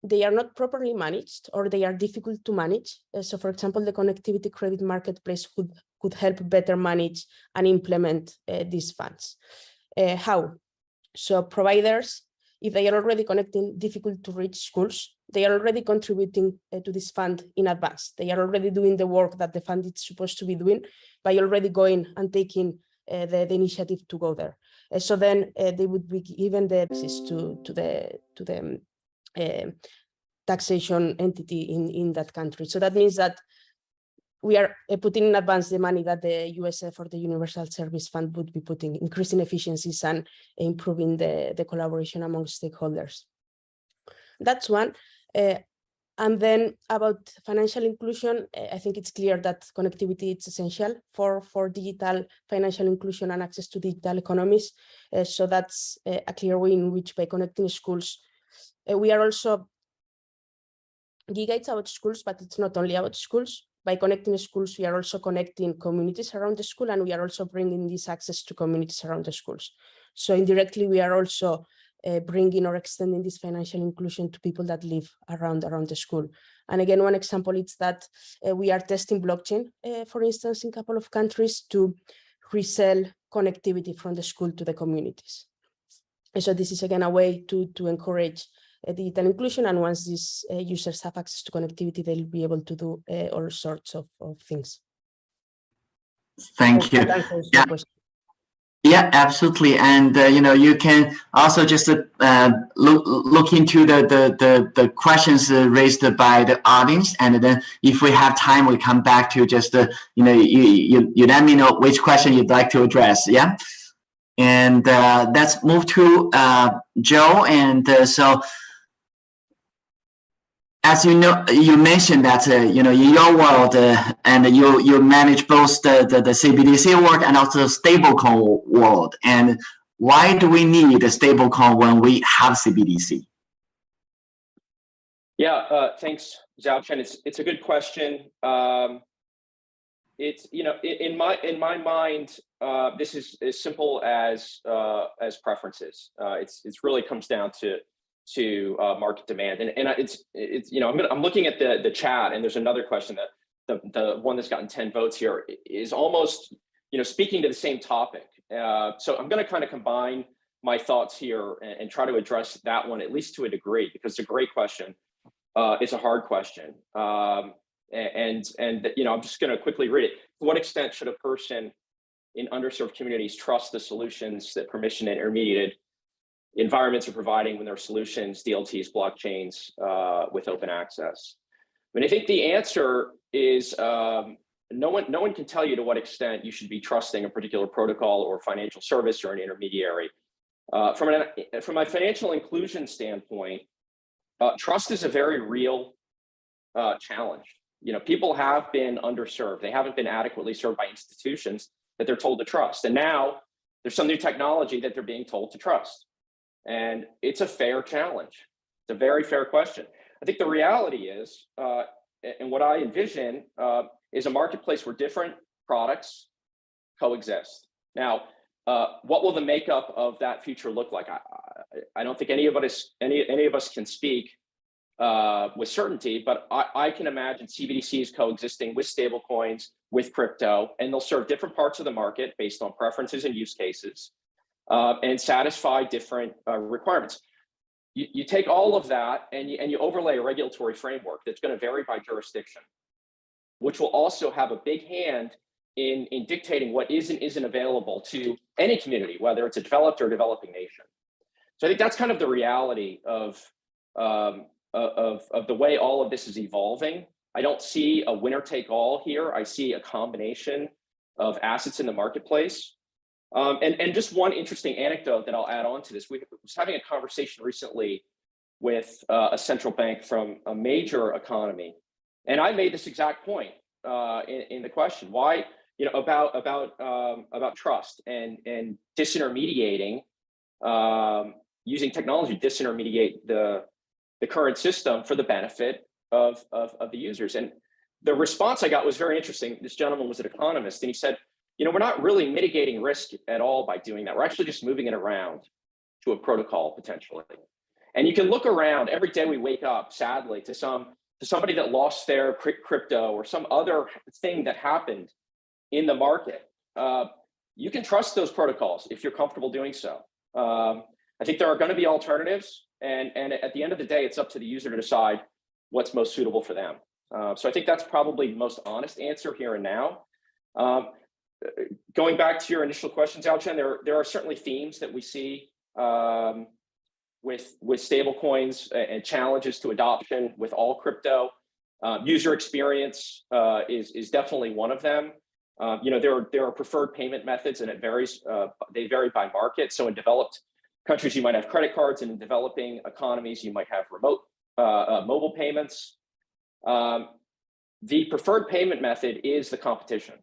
they are not properly managed, or they are difficult to manage. So for example, the connectivity credit marketplace could help better manage and implement these funds. How? So providers, if they are already connecting difficult to reach schools, they are already contributing to this fund in advance. They are already doing the work that the fund is supposed to be doing by already going and taking the initiative to go there. So then they would be given the access to the taxation entity in that country. So that means that we are putting in advance the money that the USF or the Universal Service Fund would be putting, increasing efficiencies and improving the collaboration among stakeholders. That's one. And then about financial inclusion, I think it's clear that connectivity is essential for digital financial inclusion and access to digital economies. So that's a clear way in which, by connecting schools, we are also, Giga, it's about schools, but it's not only about schools. By connecting schools, we are also connecting communities around the school, and we are also bringing this access to communities around the schools. So indirectly, we are also bringing or extending this financial inclusion to people that live around the school. And again, one example is that we are testing blockchain, for instance, in a couple of countries to resell connectivity from the school to the communities. And so this is again a way to encourage digital inclusion, and once these users have access to connectivity, they'll be able to do all sorts of things. Thank you. Yeah. Yeah, absolutely. And you can also just look into the questions raised by the audience, and then if we have time, we come back to just you let me know which question you'd like to address. Yeah, and let's move to Joe. And so, as you know, you mentioned that in your world, and you manage both the CBDC work and also the stablecoin world. And why do we need a stablecoin when we have CBDC? Yeah, thanks, Xiaochen. It's a good question. It's in my mind, this is as simple as preferences. It's really comes down to market demand, and it's I'm looking at the chat, and there's another question that the one that's gotten 10 votes here is almost speaking to the same topic. So I'm going to kind of combine my thoughts here and try to address that one at least to a degree, because it's a great question. It's a hard question, and I'm just going to quickly read it. To what extent should a person in underserved communities trust the solutions that permission and intermediated environments are providing when there are solutions, DLTs, blockchains with open access? I mean, I think the answer is no one can tell you to what extent you should be trusting a particular protocol or financial service or an intermediary. From a financial inclusion standpoint, trust is a very real challenge. People have been underserved. They haven't been adequately served by institutions that they're told to trust. And now there's some new technology that they're being told to trust. And it's a fair challenge. It's a very fair question. I think the reality is, and what I envision is a marketplace where different products coexist. Now, what will the makeup of that future look like? I don't think any of us can speak with certainty, but I can imagine CBDCs coexisting with stablecoins, with crypto, and they'll serve different parts of the market based on preferences and use cases. And satisfy different requirements. You take all of that and you overlay a regulatory framework that's going to vary by jurisdiction, which will also have a big hand in dictating what is and isn't available to any community, whether it's a developed or developing nation. So I think that's kind of the reality of the way all of this is evolving. I don't see a winner take all here. I see a combination of assets in the marketplace. And just one interesting anecdote that I'll add on to this. We was having a conversation recently with a central bank from a major economy, and I made this exact point in the question: why, about trust and disintermediating, using technology to disintermediate the current system for the benefit of the users. And the response I got was very interesting. This gentleman was an economist, and he said, we're not really mitigating risk at all by doing that. We're actually just moving it around to a protocol potentially. And you can look around every day. We wake up, sadly, to somebody that lost their crypto or some other thing that happened in the market. You can trust those protocols if you're comfortable doing so. I think there are going to be alternatives, and at the end of the day, it's up to the user to decide what's most suitable for them. So I think that's probably the most honest answer here and now. Going back to your initial question, Xiaochen, there are certainly themes that we see with stablecoins and challenges to adoption with all crypto. User experience is definitely one of them. There are preferred payment methods, and it varies. They vary by market. So in developed countries, you might have credit cards, and in developing economies, you might have remote mobile payments. The preferred payment method is the competition.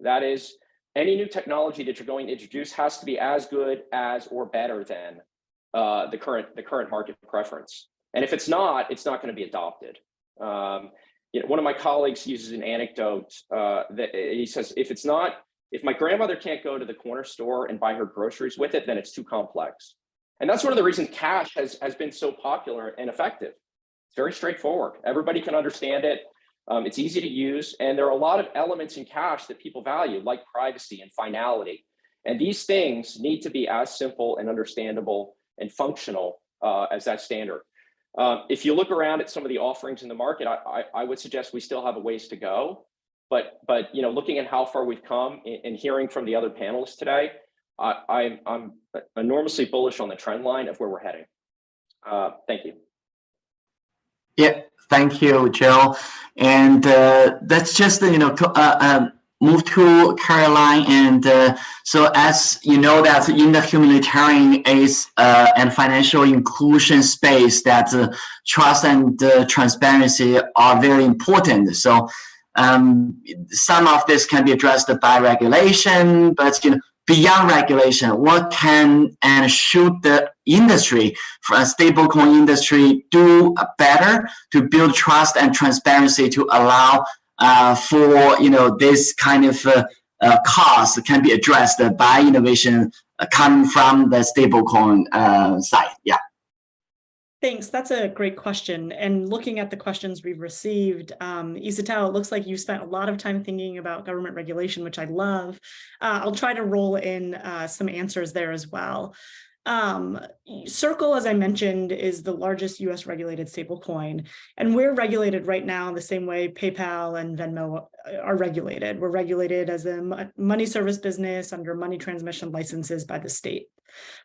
That is, any new technology that you're going to introduce has to be as good as or better than the current market preference. And if it's not going to be adopted. One of my colleagues uses an anecdote that he says, if my grandmother can't go to the corner store and buy her groceries with it, then it's too complex. And that's one of the reasons cash has been so popular and effective. It's very straightforward. Everybody can understand it. It's easy to use. And there are a lot of elements in cash that people value, like privacy and finality. And these things need to be as simple and understandable and functional as that standard. If you look around at some of the offerings in the market, I would suggest we still have a ways to go. But you know, looking at how far we've come and hearing from the other panelists today, I'm enormously bullish on the trend line of where we're heading. Thank you. Yeah, thank you, Joe. And that's just move to Caroline. And so as you know, that in the humanitarian aid and financial inclusion space, that trust and transparency are very important. So some of this can be addressed by regulation, but beyond regulation, what can and should the industry, for a stablecoin industry, do better to build trust and transparency to allow for this kind of cost can be addressed by innovation coming from the stablecoin side? Yeah. Thanks. That's a great question. And looking at the questions we've received, Isatao, it looks like you spent a lot of time thinking about government regulation, which I love. I'll try to roll in some answers there as well. Circle, as I mentioned, is the largest US regulated stablecoin, and we're regulated right now the same way PayPal and Venmo are regulated. We're regulated as a money service business under money transmission licenses by the state.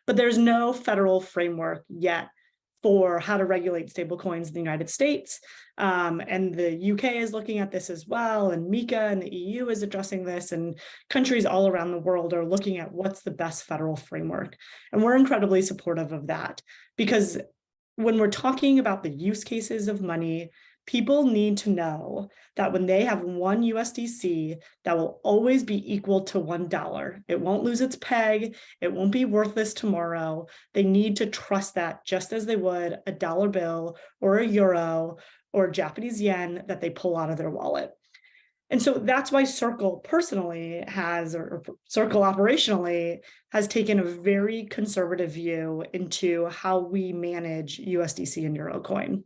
But there's no federal framework yet for how to regulate stablecoins in the United States. And the UK is looking at this as well, and MiCA and the EU is addressing this, and countries all around the world are looking at what's the best federal framework. And we're incredibly supportive of that, because when we're talking about the use cases of money, people need to know that when they have one USDC, that will always be equal to $1. It won't lose its peg. It won't be worthless tomorrow. They need to trust that just as they would a dollar bill or a euro or Japanese yen that they pull out of their wallet. And so that's why Circle personally has, or Circle operationally, has taken a very conservative view into how we manage USDC and Eurocoin.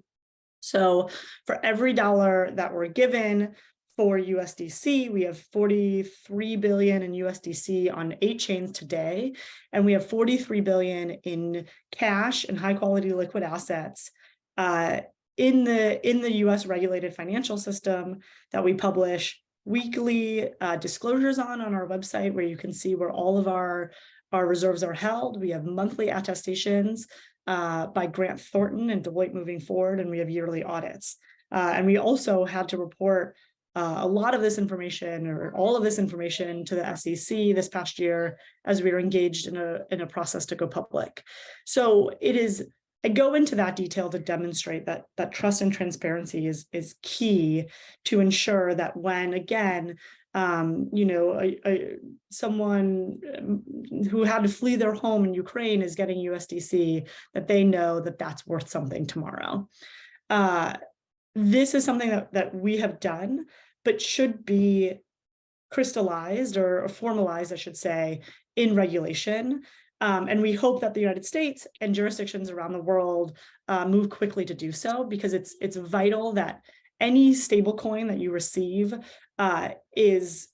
So for every dollar that we're given for USDC, we have 43 billion in USDC on 8 chains today, and we have 43 billion in cash and high quality liquid assets in the US regulated financial system that we publish weekly disclosures on our website, where you can see where all of our reserves are held. We have monthly attestations by Grant Thornton and Deloitte moving forward, and we have yearly audits. And we also had to report a lot of this information, or all of this information, to the SEC this past year as we were engaged in a process to go public. So I go into that detail to demonstrate that trust and transparency is key to ensure that when, again, someone who had to flee their home in Ukraine is getting USDC, that they know that that's worth something tomorrow. This is something that we have done, but should be crystallized or formalized, I should say, in regulation. And we hope that the United States and jurisdictions around the world move quickly to do so, because it's vital that any stablecoin that you receive is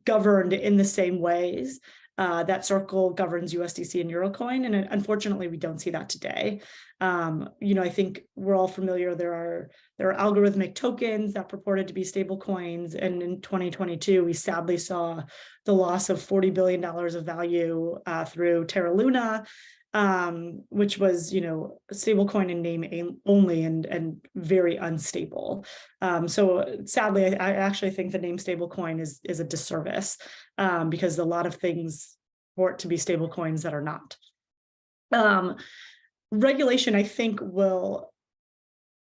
governed in the same ways that Circle governs USDC and Eurocoin. And unfortunately, we don't see that today. I think we're all familiar. There are algorithmic tokens that purported to be stable coins. And in 2022, we sadly saw the loss of $40 billion of value through Terra Luna, which was, a stable coin in name only and very unstable. So sadly, I actually think the name stable coin is a disservice because a lot of things purport to be stable coins that are not. Regulation, I think, will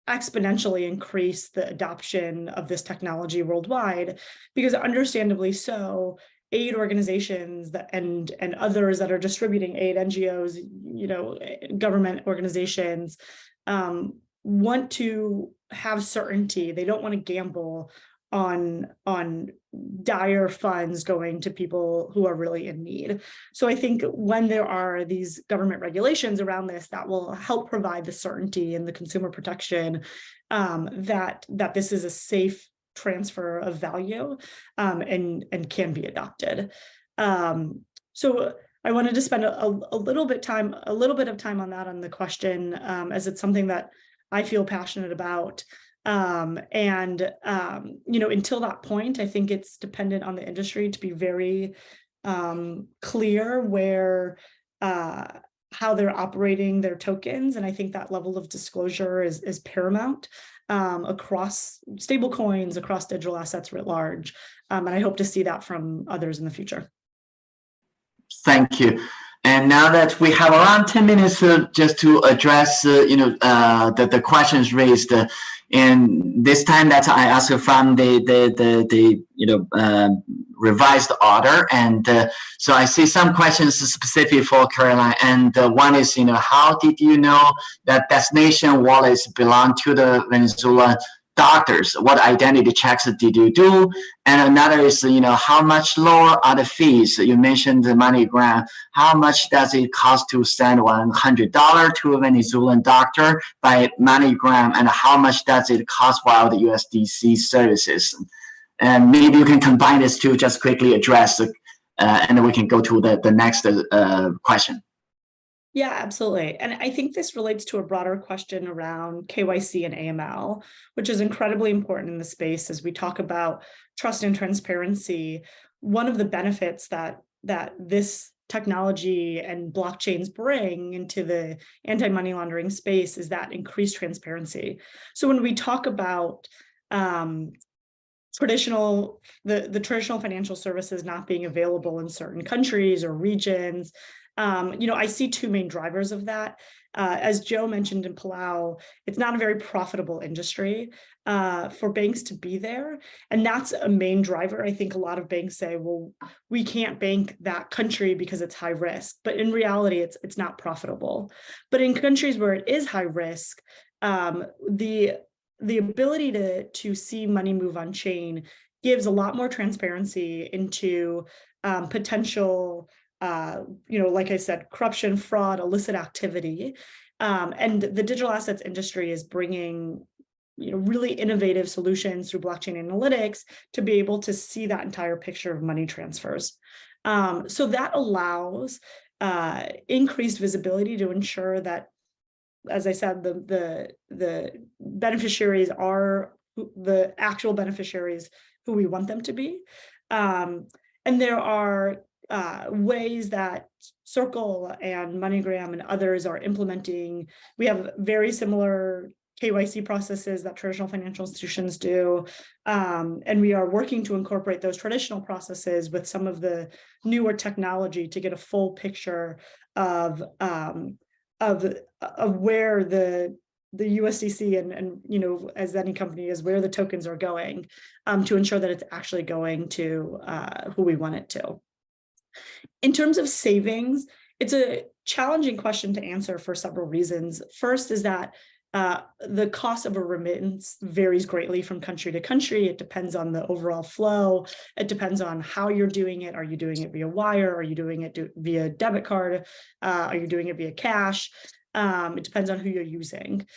exponentially increase the adoption of this technology worldwide, because understandably so, aid organizations and others that are distributing aid, NGOs, government organizations, want to have certainty. They don't want to gamble dire funds going to people who are really in need. So I think when there are these government regulations around this, that will help provide the certainty and the consumer protection that this is a safe transfer of value and can be adopted. So I wanted to spend a little bit of time on that, on the question, as it's something that I feel passionate about. Until that point, I think it's dependent on the industry to be very clear where how they're operating their tokens. And I think that level of disclosure is paramount across stablecoins, across digital assets writ large. And I hope to see that from others in the future. Thank you. And now that we have around 10 minutes just to address, the questions raised, and this time that I asked from the revised order, and so I see some questions specific for Caroline. And one is, how did you know that destination wallets belong to the Venezuelan doctors? What identity checks did you do? And another is, how much lower are the fees? You mentioned the MoneyGram. How much does it cost to send $100 to a Venezuelan doctor by MoneyGram? And how much does it cost via the USDC services? And maybe you can combine this to just quickly address, and then we can go to the next question. Yeah, absolutely. And I think this relates to a broader question around KYC and AML, which is incredibly important in the space as we talk about trust and transparency. One of the benefits that this technology and blockchains bring into the anti-money laundering space is that increased transparency. So when we talk about the traditional financial services not being available in certain countries or regions, I see two main drivers of that. As Joe mentioned in Palau, it's not a very profitable industry for banks to be there. And that's a main driver. I think a lot of banks say, well, we can't bank that country because it's high risk. But in reality, it's not profitable. But in countries where it is high risk, the ability to see money move on chain gives a lot more transparency into potential like I said, corruption, fraud, illicit activity. And the digital assets industry is bringing, really innovative solutions through blockchain analytics to be able to see that entire picture of money transfers. So that allows increased visibility to ensure that, as I said, the beneficiaries are the actual beneficiaries who we want them to be. And there are ways that Circle and MoneyGram and others are implementing. We have very similar KYC processes that traditional financial institutions do, and we are working to incorporate those traditional processes with some of the newer technology to get a full picture of where the USDC and as any company is, where the tokens are going, to ensure that it's actually going to who we want it to. In terms of savings, it's a challenging question to answer for several reasons. First is that the cost of a remittance varies greatly from country to country. It depends on the overall flow. It depends on how you're doing it. Are you doing it via wire? Are you doing it via debit card? Are you doing it via cash? It depends on who you're using.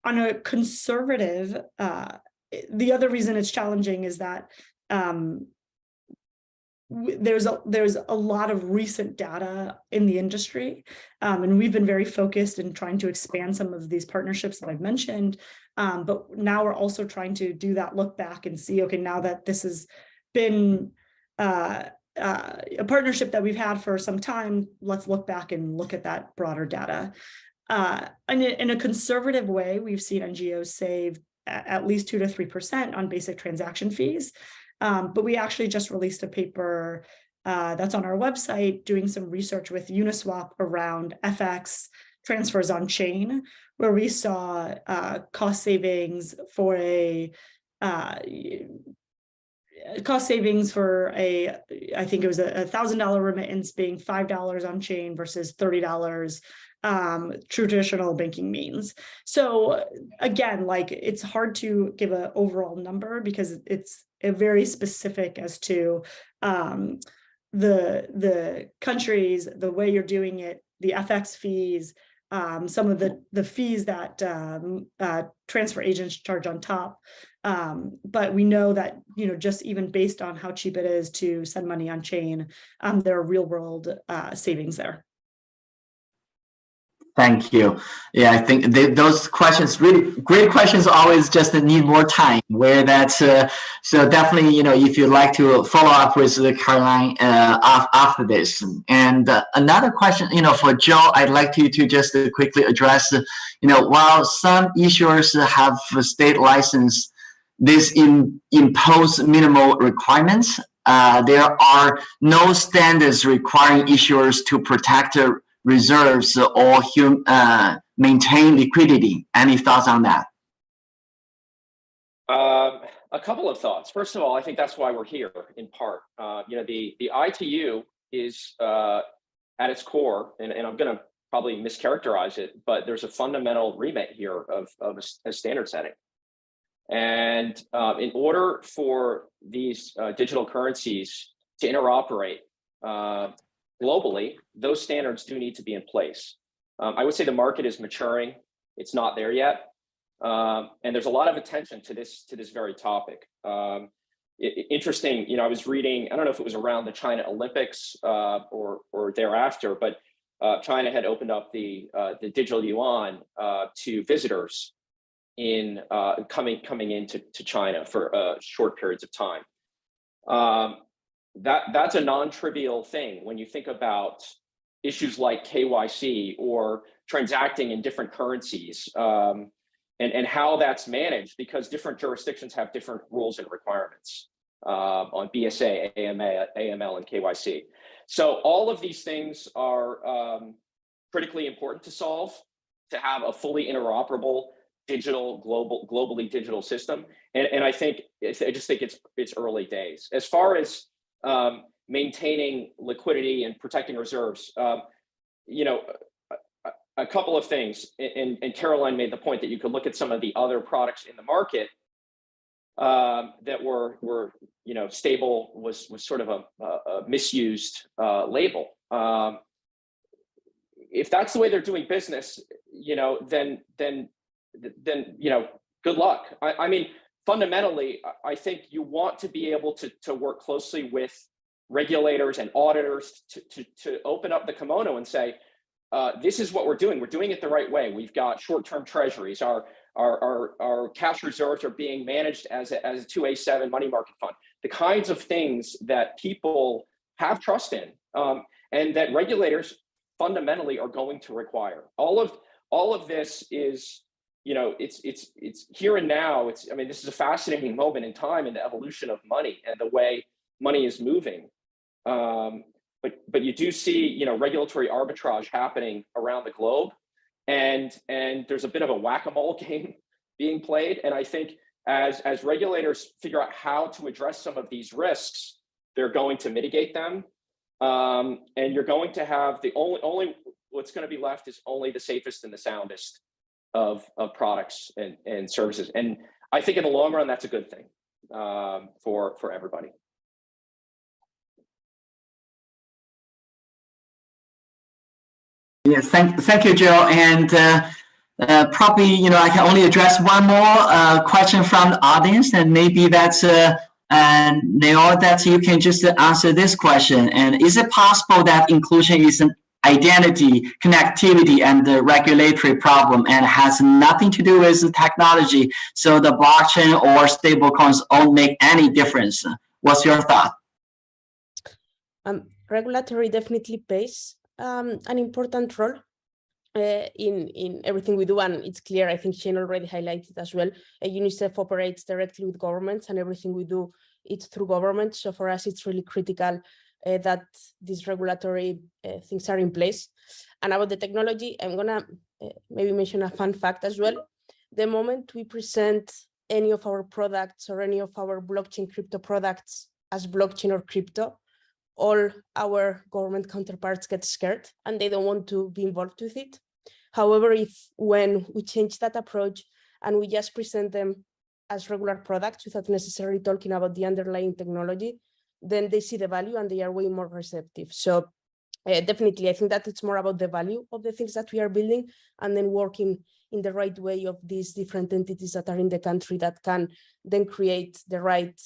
On a conservative, the other reason it's challenging is that there's a lot of recent data in the industry, and we've been very focused in trying to expand some of these partnerships that I've mentioned. But now we're also trying to do that look back and see, okay, now that this has been a partnership that we've had for some time, let's look back and look at that broader data. In a conservative way, we've seen NGOs save at least 2 to 3% on basic transaction fees. But we actually just released a paper that's on our website doing some research with Uniswap around FX transfers on chain, where we saw cost savings for I think it was a $1,000 remittance being $5 on chain versus $30 traditional banking means. So again, like it's hard to give an overall number because it's very specific as to the countries, the way you're doing it, the FX fees, some of the fees that transfer agents charge on top. But we know that, just even based on how cheap it is to send money on chain, there are real world savings there. Thank you. Yeah, I think those questions, really great questions, always just need more time. Where that's so definitely, if you'd like to follow up with Caroline after this. And another question, for Joe, I'd like you to just quickly address. While some issuers have state license, this impose minimal requirements. There are no standards requiring issuers to protect reserves or maintain liquidity. Any thoughts on that? A couple of thoughts. First of all, I think that's why we're here in part. The ITU is at its core, and I'm going to probably mischaracterize it, but there's a fundamental remit here of a standard setting. And in order for these digital currencies to interoperate globally, those standards do need to be in place. I would say the market is maturing. It's not there yet. And there's a lot of attention to this very topic. Interesting, I was reading, I don't know if it was around the China Olympics or thereafter, but China had opened up the digital yuan to visitors in coming into China for short periods of time. That's a non-trivial thing when you think about issues like KYC or transacting in different currencies and how that's managed, because different jurisdictions have different rules and requirements on BSA, AML, and KYC. So all of these things are critically important to solve, to have a fully interoperable globally digital system. And I just think it's early days. As far as maintaining liquidity and protecting reserves, a couple of things, and Caroline made the point that you could look at some of the other products in the market that were stable was sort of a misused label. If that's the way they're doing business, then good luck. I mean, fundamentally, I think you want to be able to work closely with regulators and auditors to open up the kimono and say, this is what we're doing. We're doing it the right way. We've got short-term treasuries. Our cash reserves are being managed as a 2A7 money market fund. The kinds of things that people have trust in and that regulators fundamentally are going to require. All of this is, it's here and now. This is a fascinating moment in time in the evolution of money and the way money is moving. But you do see, regulatory arbitrage happening around the globe, and there's a bit of a whack-a-mole game being played. And I think as regulators figure out how to address some of these risks, they're going to mitigate them. And you're going to have the only what's going to be left is only the safest and the soundest of products and services. And I think in the long run, that's a good thing for everybody. Yes, thank you, Joe. And probably, I can only address one more question from the audience, and maybe that's Naroa, that you can just answer this question. And is it possible that inclusion is an identity, connectivity, and the regulatory problem, and has nothing to do with the technology? So the blockchain or stablecoins won't make any difference. What's your thought? Regulatory definitely plays an important role in everything we do, and it's clear. I think Shane already highlighted as well. UNICEF operates directly with governments, and everything we do, it's through government. So for us, it's really critical that these regulatory things are in place. And about the technology, I'm gonna maybe mention a fun fact as well. The moment we present any of our products or any of our blockchain crypto products as blockchain or crypto, all our government counterparts get scared and they don't want to be involved with it. However, when we change that approach and we just present them as regular products without necessarily talking about the underlying technology, then they see the value and they are way more receptive. So definitely, I think that it's more about the value of the things that we are building and then working in the right way of these different entities that are in the country that can then create the right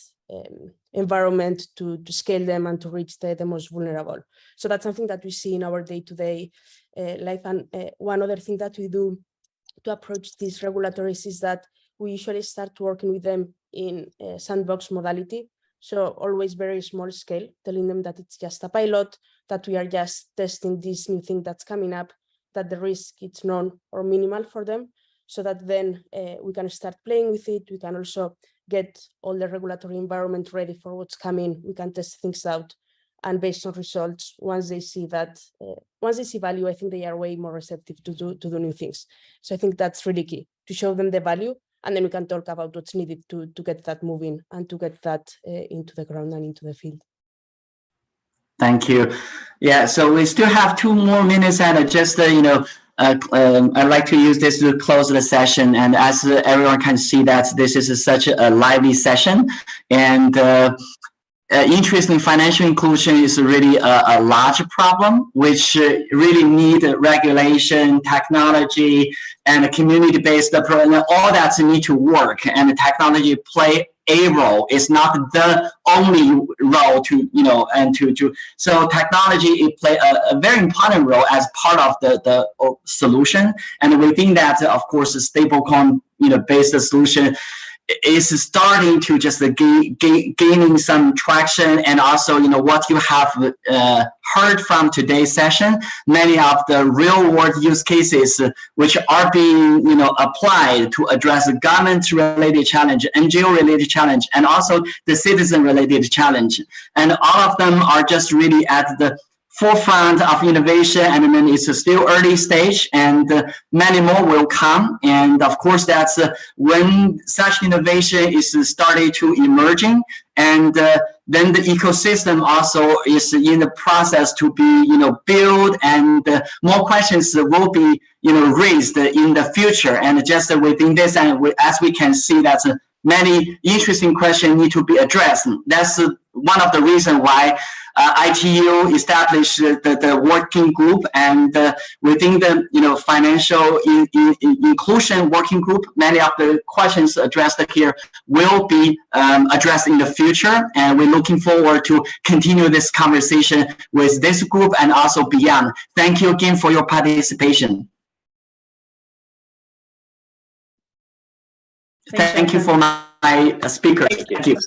environment to scale them and to reach the most vulnerable. So that's something that we see in our day-to-day life. And one other thing that we do to approach these regulatories is that we usually start working with them in a sandbox modality. So always very small scale, telling them that it's just a pilot, that we are just testing this new thing that's coming up, that the risk is known or minimal for them, so that then we can start playing with it. We can also get all the regulatory environment ready for what's coming. We can test things out, and based on results, once they see that, once they see value, I think they are way more receptive to do new things. So I think that's really key, to show them the value, and then we can talk about what's needed to get that moving and to get that into the ground and into the field. Thank you. Yeah, so we still have 2 more minutes, and just I'd like to use this to close the session. And as everyone can see, that this is such a lively session, and interestingly, financial inclusion is really a large problem, which really need regulation, technology, and a community-based approach. All that need to work, and the technology play a role. It's not the only role to so technology, it play a very important role as part of the solution. And within that, of course, the stablecoin based solution is starting to just gaining some traction. And also, what you have heard from today's session, many of the real world use cases which are being applied to address the government related challenge, NGO related challenge, and also the citizen related challenge. And all of them are just really at the forefront of innovation, and then it's still early stage, and many more will come. And of course, that's when such innovation is starting to emerging, and then the ecosystem also is in the process to be built, and more questions will be raised in the future. And just within this, and as we can see, that's many interesting questions need to be addressed. That's one of the reasons why ITU established the working group, and within the financial inclusion working group, many of the questions addressed here will be addressed in the future, and we're looking forward to continue this conversation with this group and also beyond. Thank you again for your participation. Thank you for my speakers. Thank you.